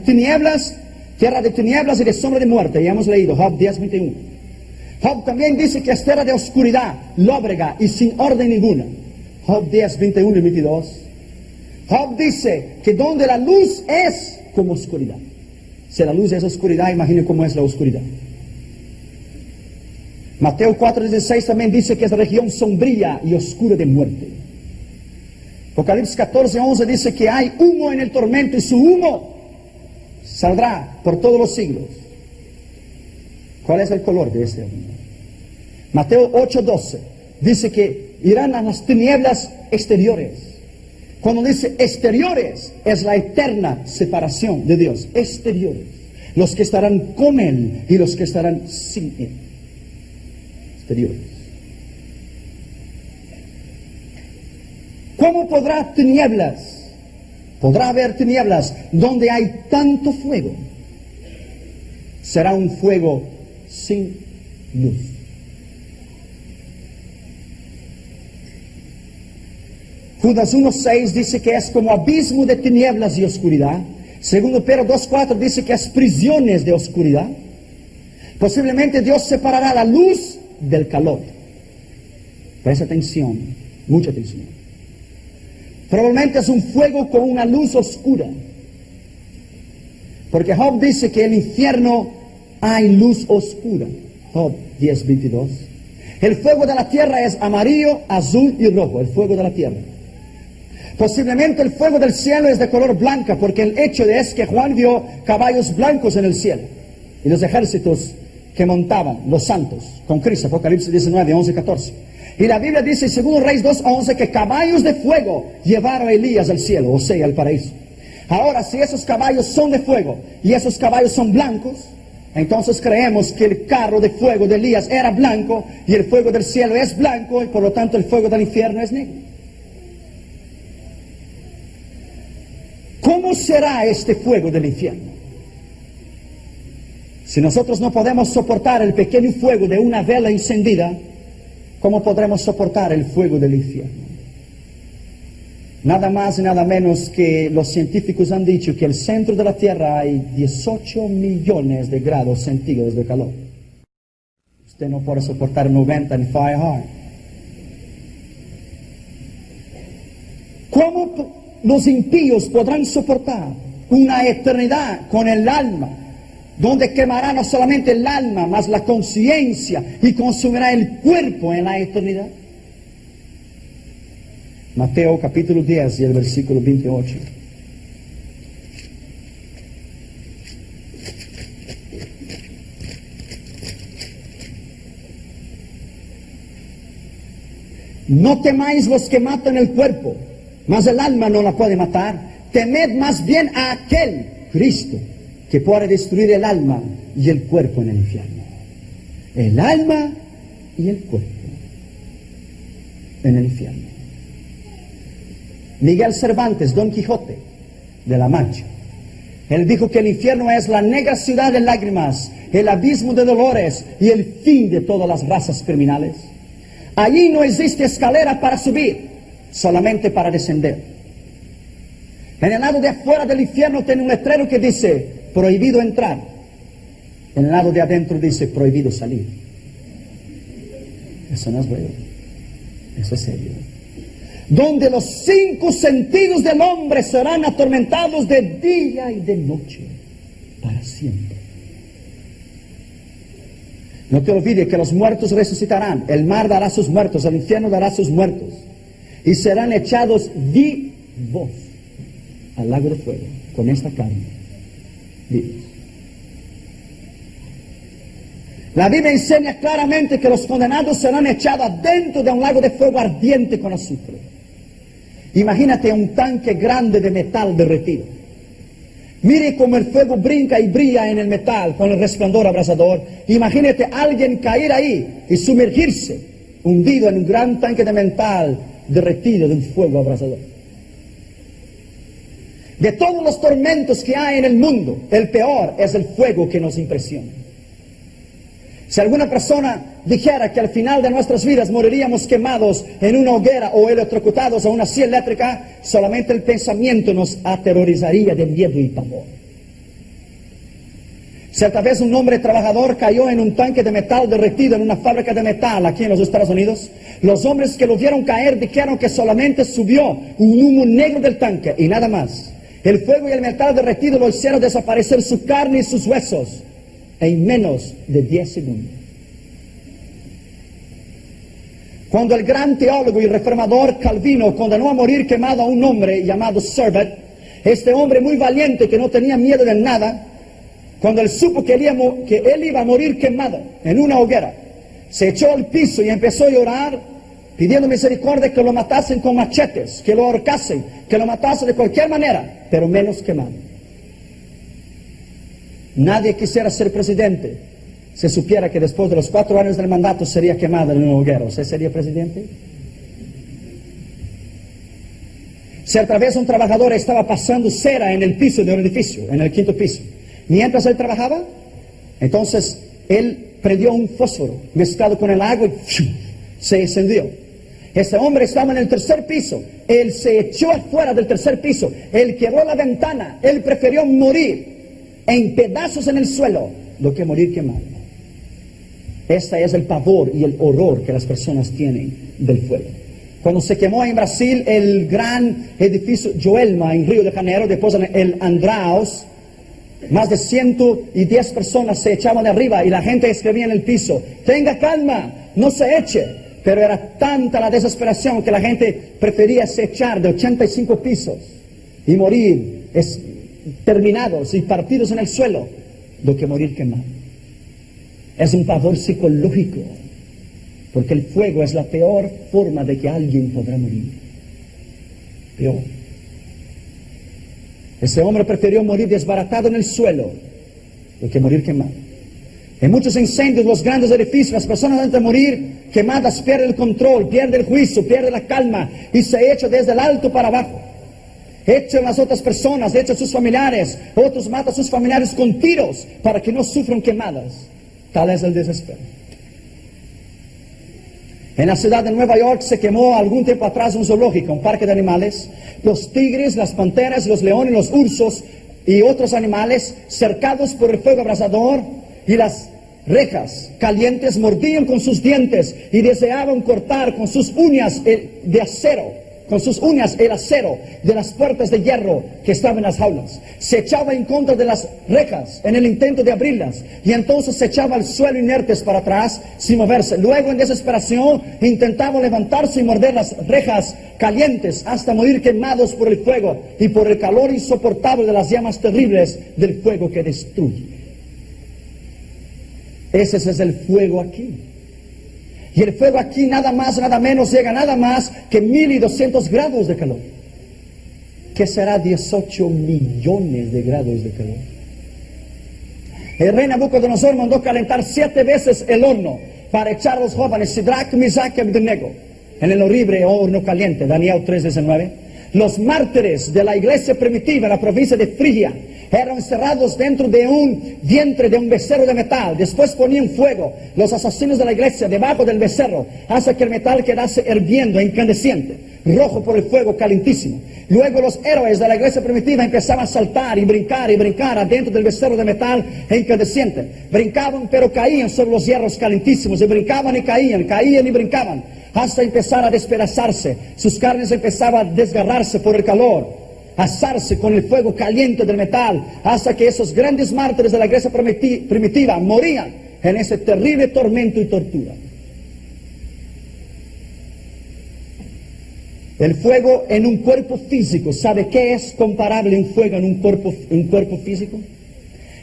tinieblas y de sombra de muerte. Ya hemos leído Job 10:21. Job también dice que es tierra de oscuridad, lóbrega y sin orden ninguna. Job 10:21 y 22. Job dice que donde la luz es como oscuridad. Si la luz es oscuridad, imaginen cómo es la oscuridad. Mateo 4:16 también dice que es región sombría y oscura de muerte. Apocalipsis 14:11 dice que hay humo en el tormento y su humo saldrá por todos los siglos. ¿Cuál es el color de este humo? Mateo 8:12 dice que irán a las tinieblas exteriores. Cuando dice exteriores, es la eterna separación de Dios. Exteriores. Los que estarán con Él y los que estarán sin Él. Exteriores. ¿Cómo podrá tinieblas? Podrá haber tinieblas donde hay tanto fuego. Será un fuego sin luz. Judas 1:6 dice que es como abismo de tinieblas y oscuridad. Segundo Pedro 2:4 dice que es prisiones de oscuridad. Posiblemente Dios separará la luz del calor. Presta atención, mucha atención. Probablemente es un fuego con una luz oscura. Porque Job dice que en el infierno hay luz oscura. Job 10:22. El fuego de la tierra es amarillo, azul y rojo. El fuego de la tierra. Posiblemente el fuego del cielo es de color blanca, porque el hecho es que Juan vio caballos blancos en el cielo y los ejércitos que montaban los santos con Cristo, Apocalipsis 19:11-14. Y la Biblia dice en 2 Reyes 2:11 que caballos de fuego llevaron a Elías al cielo, o sea, al paraíso. Ahora, si esos caballos son de fuego y esos caballos son blancos, entonces creemos que el carro de fuego de Elías era blanco y el fuego del cielo es blanco y por lo tanto el fuego del infierno es negro. ¿Cómo será este fuego del infierno? Si nosotros no podemos soportar el pequeño fuego de una vela encendida, ¿cómo podremos soportar el fuego del infierno? Nada más y nada menos que los científicos han dicho que en el centro de la Tierra hay 18 millones de grados centígrados de calor. Usted no puede soportar 90 en Fahrenheit. ¿Cómo los impíos podrán soportar una eternidad con el alma, donde quemará no solamente el alma, mas la conciencia y consumirá el cuerpo en la eternidad? Mateo capítulo 10 y el versículo 28. No temáis los que matan el cuerpo, mas el alma no la puede matar. Temed más bien a aquel, Cristo, que puede destruir el alma y el cuerpo en el infierno. El alma y el cuerpo en el infierno. Miguel Cervantes, Don Quijote de la Mancha, él dijo que el infierno es la negra ciudad de lágrimas, el abismo de dolores y el fin de todas las razas criminales. Allí no existe escalera para subir, solamente para descender. En el lado de afuera del infierno tiene un letrero que dice, prohibido entrar. En el lado de adentro dice, prohibido salir. Eso no es bueno, eso es serio. Donde los 5 sentidos del hombre serán atormentados de día y de noche, para siempre. No te olvides que los muertos resucitarán, el mar dará sus muertos, el infierno dará sus muertos, y serán echados vivos al lago de fuego, con esta carne, vivos. La Biblia enseña claramente que los condenados serán echados dentro de un lago de fuego ardiente con azufre. Imagínate un tanque grande de metal derretido. Mire cómo el fuego brinca y brilla en el metal con el resplandor abrasador. Imagínate a alguien caer ahí y sumergirse, hundido en un gran tanque de metal derretido de un fuego abrasador. De todos los tormentos que hay en el mundo, el peor es el fuego que nos impresiona. Si alguna persona dijera que al final de nuestras vidas moriríamos quemados en una hoguera o electrocutados a una silla eléctrica, solamente el pensamiento nos aterrorizaría de miedo y pavor. Cierta vez un hombre trabajador cayó en un tanque de metal derretido en una fábrica de metal aquí en los Estados Unidos. Los hombres que lo vieron caer dijeron que solamente subió un humo negro del tanque y nada más. El fuego y el metal derretido lo hicieron desaparecer su carne y sus huesos en menos de 10 segundos. Cuando el gran teólogo y reformador Calvino condenó a morir quemado a un hombre llamado Servet, este hombre muy valiente que no tenía miedo de nada, cuando él supo que él iba a morir quemado en una hoguera, se echó al piso y empezó a llorar pidiendo misericordia, que lo matasen con machetes, que lo ahorcasen, que lo matasen de cualquier manera, pero menos quemado. Nadie quisiera ser presidente si supiera que después de los 4 años del mandato sería quemado en una hoguera. ¿Usted sería presidente? Cierta vez un trabajador estaba pasando cera en el piso de un edificio, en el 5º piso. Mientras él trabajaba, entonces él prendió un fósforo mezclado con el agua y se encendió. Ese hombre estaba en el 3er piso, él se echó afuera del 3er piso, él quebró la ventana, él prefirió morir en pedazos en el suelo, lo que morir quemado. Este es el pavor y el horror que las personas tienen del fuego. Cuando se quemó en Brasil el gran edificio Joelma en Río de Janeiro, después el Andraus, más de 110 personas se echaban de arriba y la gente escribía en el piso, tenga calma, no se eche. Pero era tanta la desesperación que la gente prefería se echar de 85 pisos y morir terminados y partidos en el suelo, do que morir quemado. Es un pavor psicológico, porque el fuego es la peor forma de que alguien podrá morir. Peor. Ese hombre prefirió morir desbaratado en el suelo do que morir quemado. En muchos incendios, los grandes edificios, las personas antes de morir quemadas pierden el control, pierden el juicio, pierden la calma y se echan desde el alto para abajo. Echan las otras personas, echan sus familiares, otros matan a sus familiares con tiros para que no sufran quemadas. Tal es el desespero. En la ciudad de Nueva York se quemó algún tiempo atrás un zoológico, un parque de animales. Los tigres, las panteras, los leones, los ursos y otros animales cercados por el fuego abrasador y las rejas calientes mordían con sus dientes y deseaban cortar con sus uñas de acero. Con sus uñas el acero de las puertas de hierro que estaban en las jaulas. Se echaba en contra de las rejas en el intento de abrirlas y entonces se echaba al suelo inertes para atrás sin moverse. Luego en desesperación intentaba levantarse y morder las rejas calientes hasta morir quemados por el fuego y por el calor insoportable de las llamas terribles del fuego que destruye. Ese es el fuego aquí. Y el fuego aquí nada más, nada menos, llega nada más que 1200 grados de calor. ¿Qué será 18 millones de grados de calor? El rey Nabucodonosor mandó calentar 7 veces el horno para echar a los jóvenes Sidrac, Misac y Abednego en el horrible horno caliente, Daniel 3:19. Los mártires de la iglesia primitiva en la provincia de Frigia eran encerrados dentro de un vientre de un becerro de metal. Después ponían fuego los asesinos de la iglesia debajo del becerro hasta que el metal quedase hirviendo e incandescente, rojo por el fuego calentísimo. Luego los héroes de la iglesia primitiva empezaban a saltar y brincar adentro del becerro de metal e incandescente. Brincaban pero caían sobre los hierros calentísimos y brincaban y caían y brincaban hasta empezar a despedazarse. Sus carnes empezaban a desgarrarse por el calor, asarse con el fuego caliente del metal, hasta que esos grandes mártires de la iglesia primitiva morían en ese terrible tormento y tortura. El fuego en un cuerpo físico, ¿sabe qué es comparable un fuego en un cuerpo físico?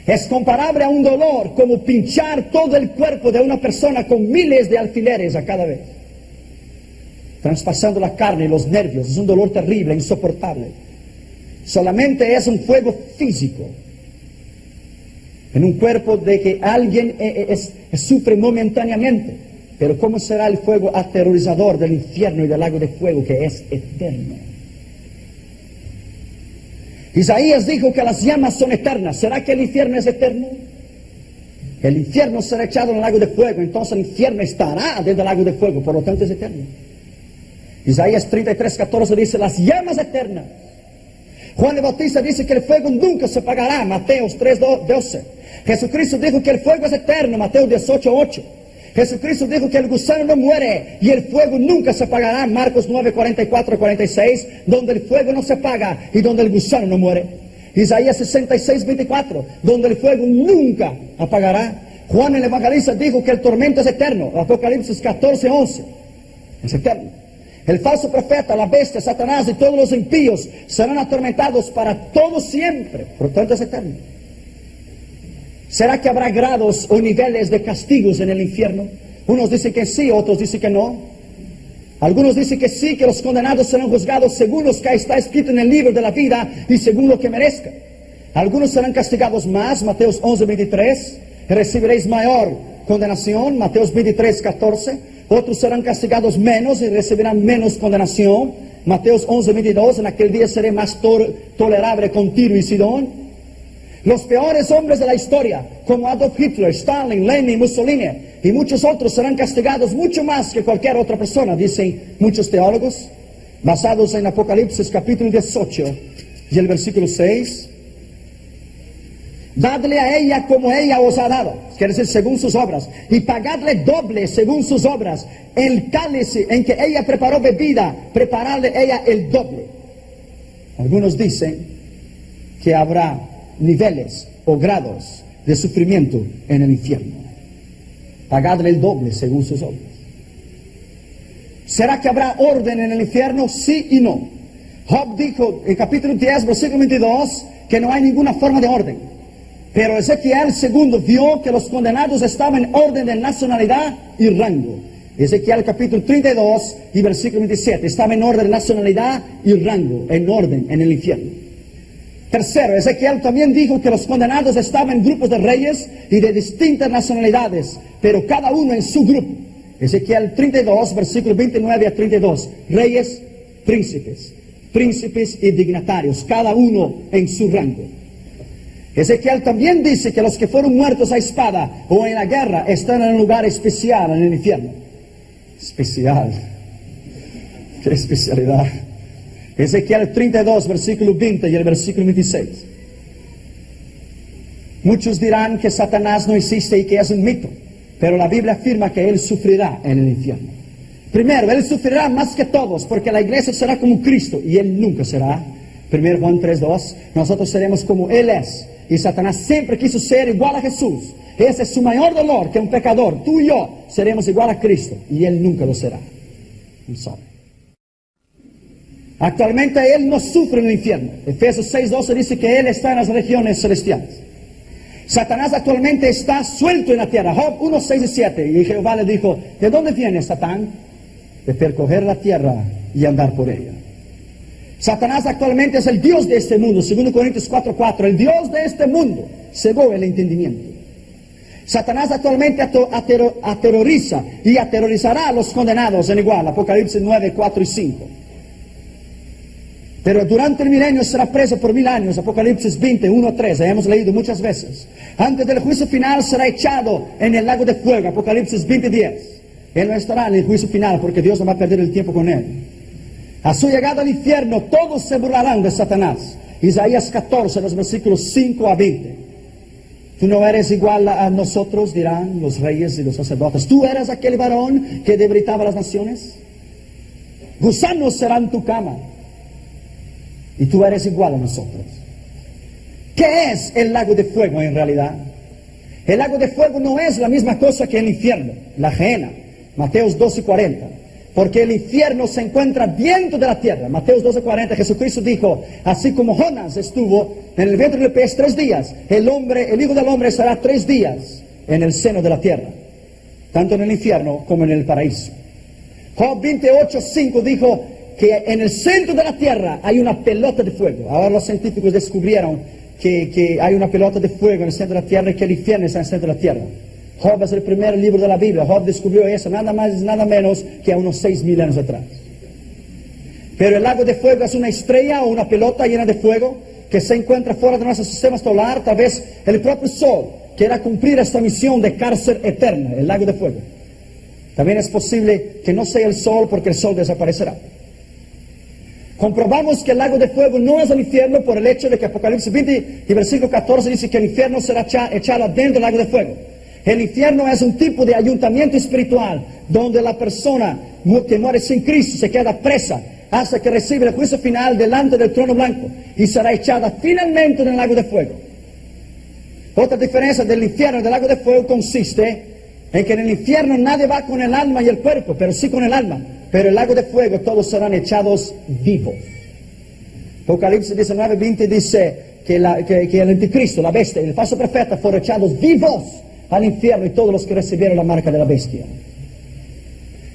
Es comparable a un dolor, como pinchar todo el cuerpo de una persona con miles de alfileres a cada vez, traspasando la carne y los nervios. Es un dolor terrible, insoportable. Solamente es un fuego físico, en un cuerpo de que alguien sufre momentáneamente. Pero ¿cómo será el fuego aterrorizador del infierno y del lago de fuego, que es eterno? Isaías dijo que las llamas son eternas. ¿Será que el infierno es eterno? El infierno será echado en el lago de fuego, entonces el infierno estará dentro del lago de fuego, por lo tanto es eterno. Isaías 33:14 dice, las llamas eternas. Juan el Bautista dice que el fuego nunca se apagará, Mateo 3:12. Jesucristo dijo que el fuego es eterno, Mateo 18:8. Jesucristo dijo que el gusano no muere y el fuego nunca se apagará, Marcos 9:44-46, donde el fuego no se apaga y donde el gusano no muere. Isaías 66:24, donde el fuego nunca apagará. Juan el Evangelista dijo que el tormento es eterno, Apocalipsis 14:11, es eterno. El falso profeta, la bestia, Satanás y todos los impíos serán atormentados para todo siempre, por lo tanto es eterno. ¿Será que habrá grados o niveles de castigos en el infierno? Unos dicen que sí, otros dicen que no. Algunos dicen que sí, que los condenados serán juzgados según lo que está escrito en el libro de la vida y según lo que merezcan. Algunos serán castigados más, Mateos 11:23, recibiréis mayor condenación, Mateos 23:14. Otros serán castigados menos y recibirán menos condenación, Mateos 11:22, en aquel día seré más tolerable con Tiro y Sidón. Los peores hombres de la historia, como Adolf Hitler, Stalin, Lenin, Mussolini y muchos otros, serán castigados mucho más que cualquier otra persona, dicen muchos teólogos, basados en Apocalipsis capítulo 18 y el versículo 6. Dadle a ella como ella os ha dado, quiere decir según sus obras, y pagadle doble según sus obras. El cáliz en que ella preparó bebida, prepararle ella el doble. Algunos dicen que habrá niveles o grados de sufrimiento en el infierno. Pagadle el doble según sus obras. ¿Será que habrá orden en el infierno? Sí y no. Job dijo en capítulo 10, versículo 22, que no hay ninguna forma de orden. Pero Ezequiel II vio que los condenados estaban en orden de nacionalidad y rango. Ezequiel capítulo 32 y versículo 27, estaba en orden de nacionalidad y rango, en orden en el infierno. Tercero, Ezequiel también dijo que los condenados estaban en grupos de reyes y de distintas nacionalidades, pero cada uno en su grupo. Ezequiel 32, versículo 29 a 32, reyes, príncipes y dignatarios, cada uno en su rango. Ezequiel también dice que los que fueron muertos a espada o en la guerra están en un lugar especial en el infierno. Especial. Qué especialidad. Ezequiel 32, versículo 20 y el versículo 26. Muchos dirán que Satanás no existe y que es un mito, pero la Biblia afirma que él sufrirá en el infierno. Primero, él sufrirá más que todos, porque la iglesia será como Cristo y él nunca será. 1 Juan 3:2, nosotros seremos como él es. Y Satanás siempre quiso ser igual a Jesús. Ese es su mayor dolor, que un pecador, tú y yo, seremos igual a Cristo. Y él nunca lo será. I'm sorry. Actualmente él no sufre en el infierno. Efesios 6:12 dice que él está en las regiones celestiales. Satanás actualmente está suelto en la tierra. Job 1:6 y 7. Y Jehová le dijo, ¿de dónde viene Satán? De percoger la tierra y andar por ella. Satanás actualmente es el Dios de este mundo. 2 Corintios 4:4. El Dios de este mundo cegó el entendimiento. Satanás actualmente aterroriza y aterrorizará a los condenados en igual. Apocalipsis 9:4 y 5. Pero durante el milenio será preso por 1000 años. Apocalipsis 20:1-3. Hemos leído muchas veces. Antes del juicio final será echado en el lago de fuego. Apocalipsis 20:10. Él no estará en el juicio final porque Dios no va a perder el tiempo con él. A su llegada al infierno todos se burlarán de Satanás. Isaías 14, los versículos 5 a 20. Tú no eres igual a nosotros, dirán los reyes y los sacerdotes. Tú eres aquel varón que debilitaba las naciones. Gusanos serán tu cama. Y tú eres igual a nosotros. ¿Qué es el lago de fuego en realidad? El lago de fuego no es la misma cosa que el infierno, la gehenna. Mateos 12:40. Porque el infierno se encuentra dentro de la tierra. Mateos 12:40, Jesucristo dijo, así como Jonás estuvo en el vientre del pez 3 días, el Hijo del Hombre estará 3 días en el seno de la tierra, tanto en el infierno como en el paraíso. Job 28:5 dijo que en el centro de la tierra hay una pelota de fuego. Ahora los científicos descubrieron que hay una pelota de fuego en el centro de la tierra y que el infierno está en el centro de la tierra. Job es el primer libro de la Biblia. Job descubrió eso nada más y nada menos que a unos 6000 años atrás. Pero el lago de fuego es una estrella o una pelota llena de fuego que se encuentra fuera de nuestro sistema solar. Tal vez el propio Sol quiera cumplir esta misión de cárcel eterna, el lago de fuego. También es posible que no sea el Sol porque el Sol desaparecerá. Comprobamos que el lago de fuego no es el infierno por el hecho de que Apocalipsis 20 y versículo 14 dice que el infierno será echado dentro del lago de fuego. El infierno es un tipo de ayuntamiento espiritual donde la persona que muere sin Cristo se queda presa hasta que recibe el juicio final delante del trono blanco y será echada finalmente en el lago de fuego. Otra diferencia del infierno y del lago de fuego consiste en que en el infierno nadie va con el alma y el cuerpo, pero sí con el alma. Pero en el lago de fuego todos serán echados vivos. Apocalipsis 19:20 dice que el anticristo, la bestia y el falso profeta fueron echados vivos al infierno y todos los que recibieron la marca de la bestia.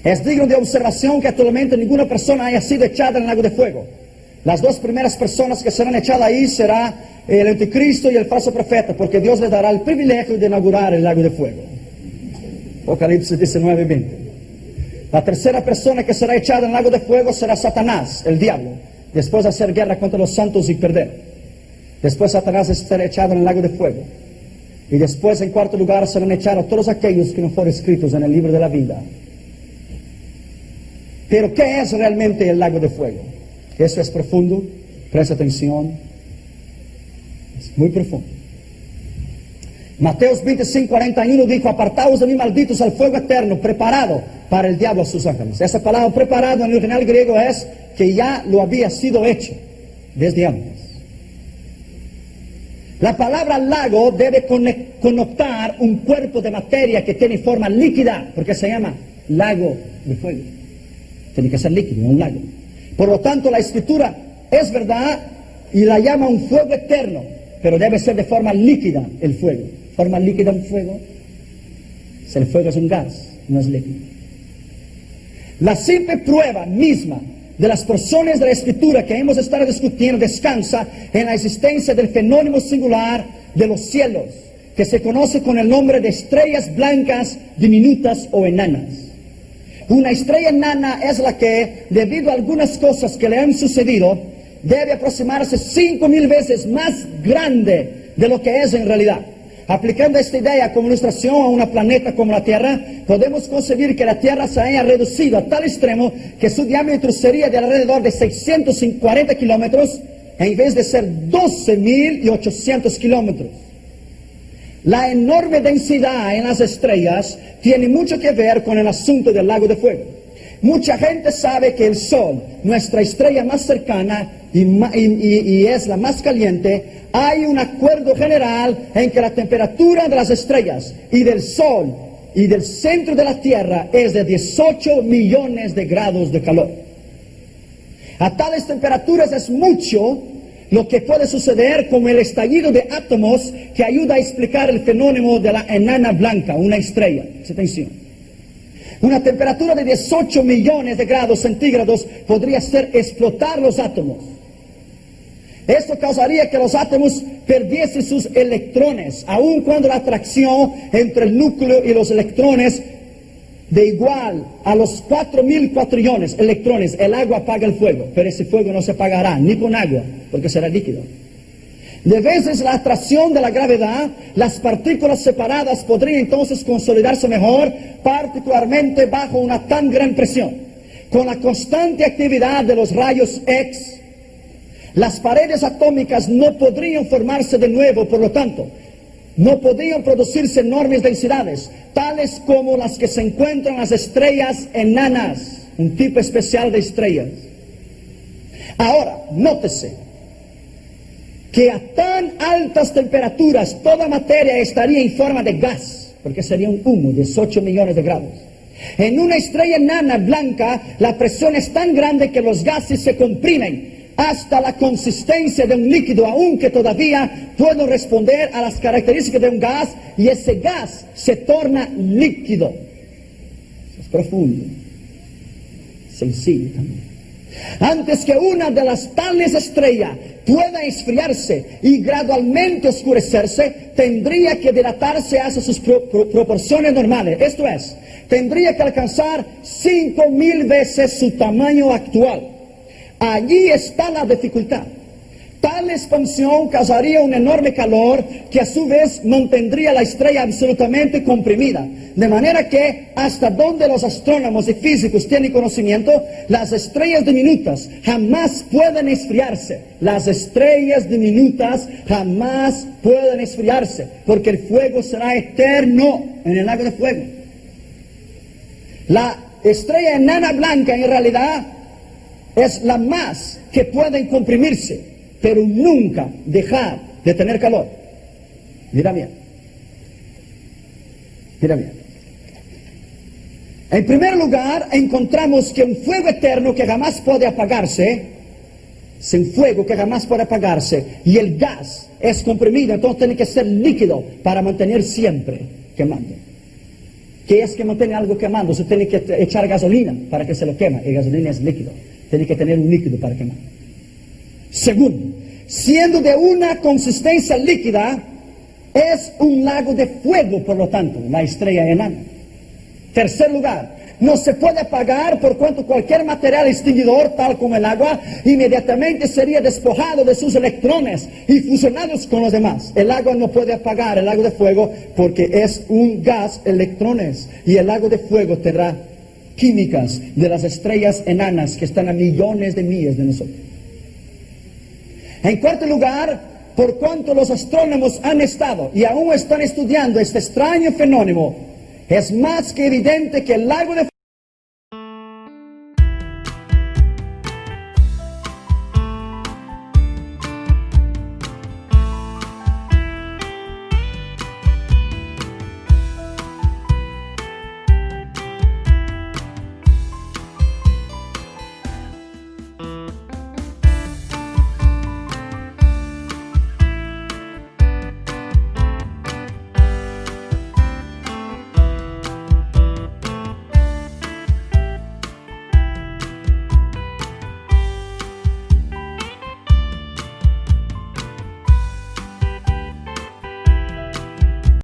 Es digno de observación que actualmente ninguna persona haya sido echada en el lago de fuego. Las 2 primeras personas que serán echadas ahí será el anticristo y el falso profeta, porque Dios les dará el privilegio de inaugurar el lago de fuego. Apocalipsis 19:20. La tercera persona que será echada en el lago de fuego será Satanás, el diablo, después de hacer guerra contra los santos y perder. Después Satanás será echado en el lago de fuego. Y después, en cuarto lugar, serán echados todos aquellos que no fueron escritos en el libro de la vida. Pero, ¿qué es realmente el lago de fuego? Eso es profundo, presta atención, es muy profundo. Mateos 25:41 dijo, apartaos de mí, malditos, al fuego eterno, preparado para el diablo a sus ángeles. Esa palabra preparado en el original griego es que ya lo había sido hecho desde antes. La palabra lago debe connotar un cuerpo de materia que tiene forma líquida, porque se llama lago de fuego. Tiene que ser líquido, un lago. Por lo tanto, la escritura es verdad y la llama un fuego eterno, pero debe ser de forma líquida el fuego. Forma líquida un fuego. Si el fuego es un gas, no es líquido. La simple prueba misma de las porciones de la escritura que hemos estado discutiendo descansa en la existencia del fenómeno singular de los cielos, que se conoce con el nombre de estrellas blancas, diminutas o enanas. Una estrella enana es la que, debido a algunas cosas que le han sucedido, debe aproximarse 5000 veces más grande de lo que es en realidad. Aplicando esta idea como ilustración a un planeta como la Tierra, podemos concebir que la Tierra se haya reducido a tal extremo que su diámetro sería de alrededor de 640 kilómetros en vez de ser 12.800 kilómetros. La enorme densidad en las estrellas tiene mucho que ver con el asunto del lago de fuego. Mucha gente sabe que el Sol, nuestra estrella más cercana y es la más caliente, hay un acuerdo general en que la temperatura de las estrellas y del Sol y del centro de la Tierra es de 18 millones de grados de calor. A tales temperaturas es mucho lo que puede suceder como el estallido de átomos que ayuda a explicar el fenómeno de la enana blanca, una estrella. Atención. Una temperatura de 18 millones de grados centígrados podría hacer explotar los átomos. Esto causaría que los átomos perdiesen sus electrones, aun cuando la atracción entre el núcleo y los electrones de igual a los 4.000 cuatrillones electrones, el agua apaga el fuego, pero ese fuego no se apagará ni con agua, porque será líquido. De veces la atracción de la gravedad, las partículas separadas podrían entonces consolidarse mejor, particularmente bajo una tan gran presión. Con la constante actividad de los rayos X, las paredes atómicas no podrían formarse de nuevo, por lo tanto, no podrían producirse enormes densidades, tales como las que se encuentran en las estrellas enanas, un tipo especial de estrellas. Ahora, nótese que a tan altas temperaturas toda materia estaría en forma de gas, porque sería un humo de 18 millones de grados. En una estrella enana blanca, la presión es tan grande que los gases se comprimen hasta la consistencia de un líquido, aunque todavía pueden responder a las características de un gas, y ese gas se torna líquido. Es profundo, sencillo también. Antes que una de las tales estrellas pueda enfriarse y gradualmente oscurecerse, tendría que dilatarse hacia sus proporciones normales. Esto es, tendría que alcanzar 5.000 veces su tamaño actual. Allí está la dificultad. Tal expansión causaría un enorme calor que a su vez mantendría la estrella absolutamente comprimida. De manera que, hasta donde los astrónomos y físicos tienen conocimiento, las estrellas diminutas jamás pueden enfriarse. Las estrellas diminutas jamás pueden enfriarse, porque el fuego será eterno en el lago de fuego. La estrella enana blanca en realidad es la más que pueden comprimirse, pero nunca dejar de tener calor. Mira bien. Mira bien. En primer lugar, encontramos que un fuego eterno que jamás puede apagarse, es un fuego que jamás puede apagarse, y el gas es comprimido, entonces tiene que ser líquido para mantener siempre quemando. ¿Qué es que mantiene algo quemando? Se tiene que echar gasolina para que se lo quema, y gasolina es líquido. Tiene que tener un líquido para quemar. Segundo, siendo de una consistencia líquida, es un lago de fuego, por lo tanto, la estrella enana. Tercer lugar, no se puede apagar por cuanto cualquier material extinguidor, tal como el agua, inmediatamente sería despojado de sus electrones y fusionados con los demás. El agua no puede apagar el lago de fuego porque es un gas electrones, y el lago de fuego tendrá químicas de las estrellas enanas que están a millones de millas de nosotros. En cuarto lugar, por cuanto los astrónomos han estado y aún están estudiando este extraño fenómeno, es más que evidente que el lago de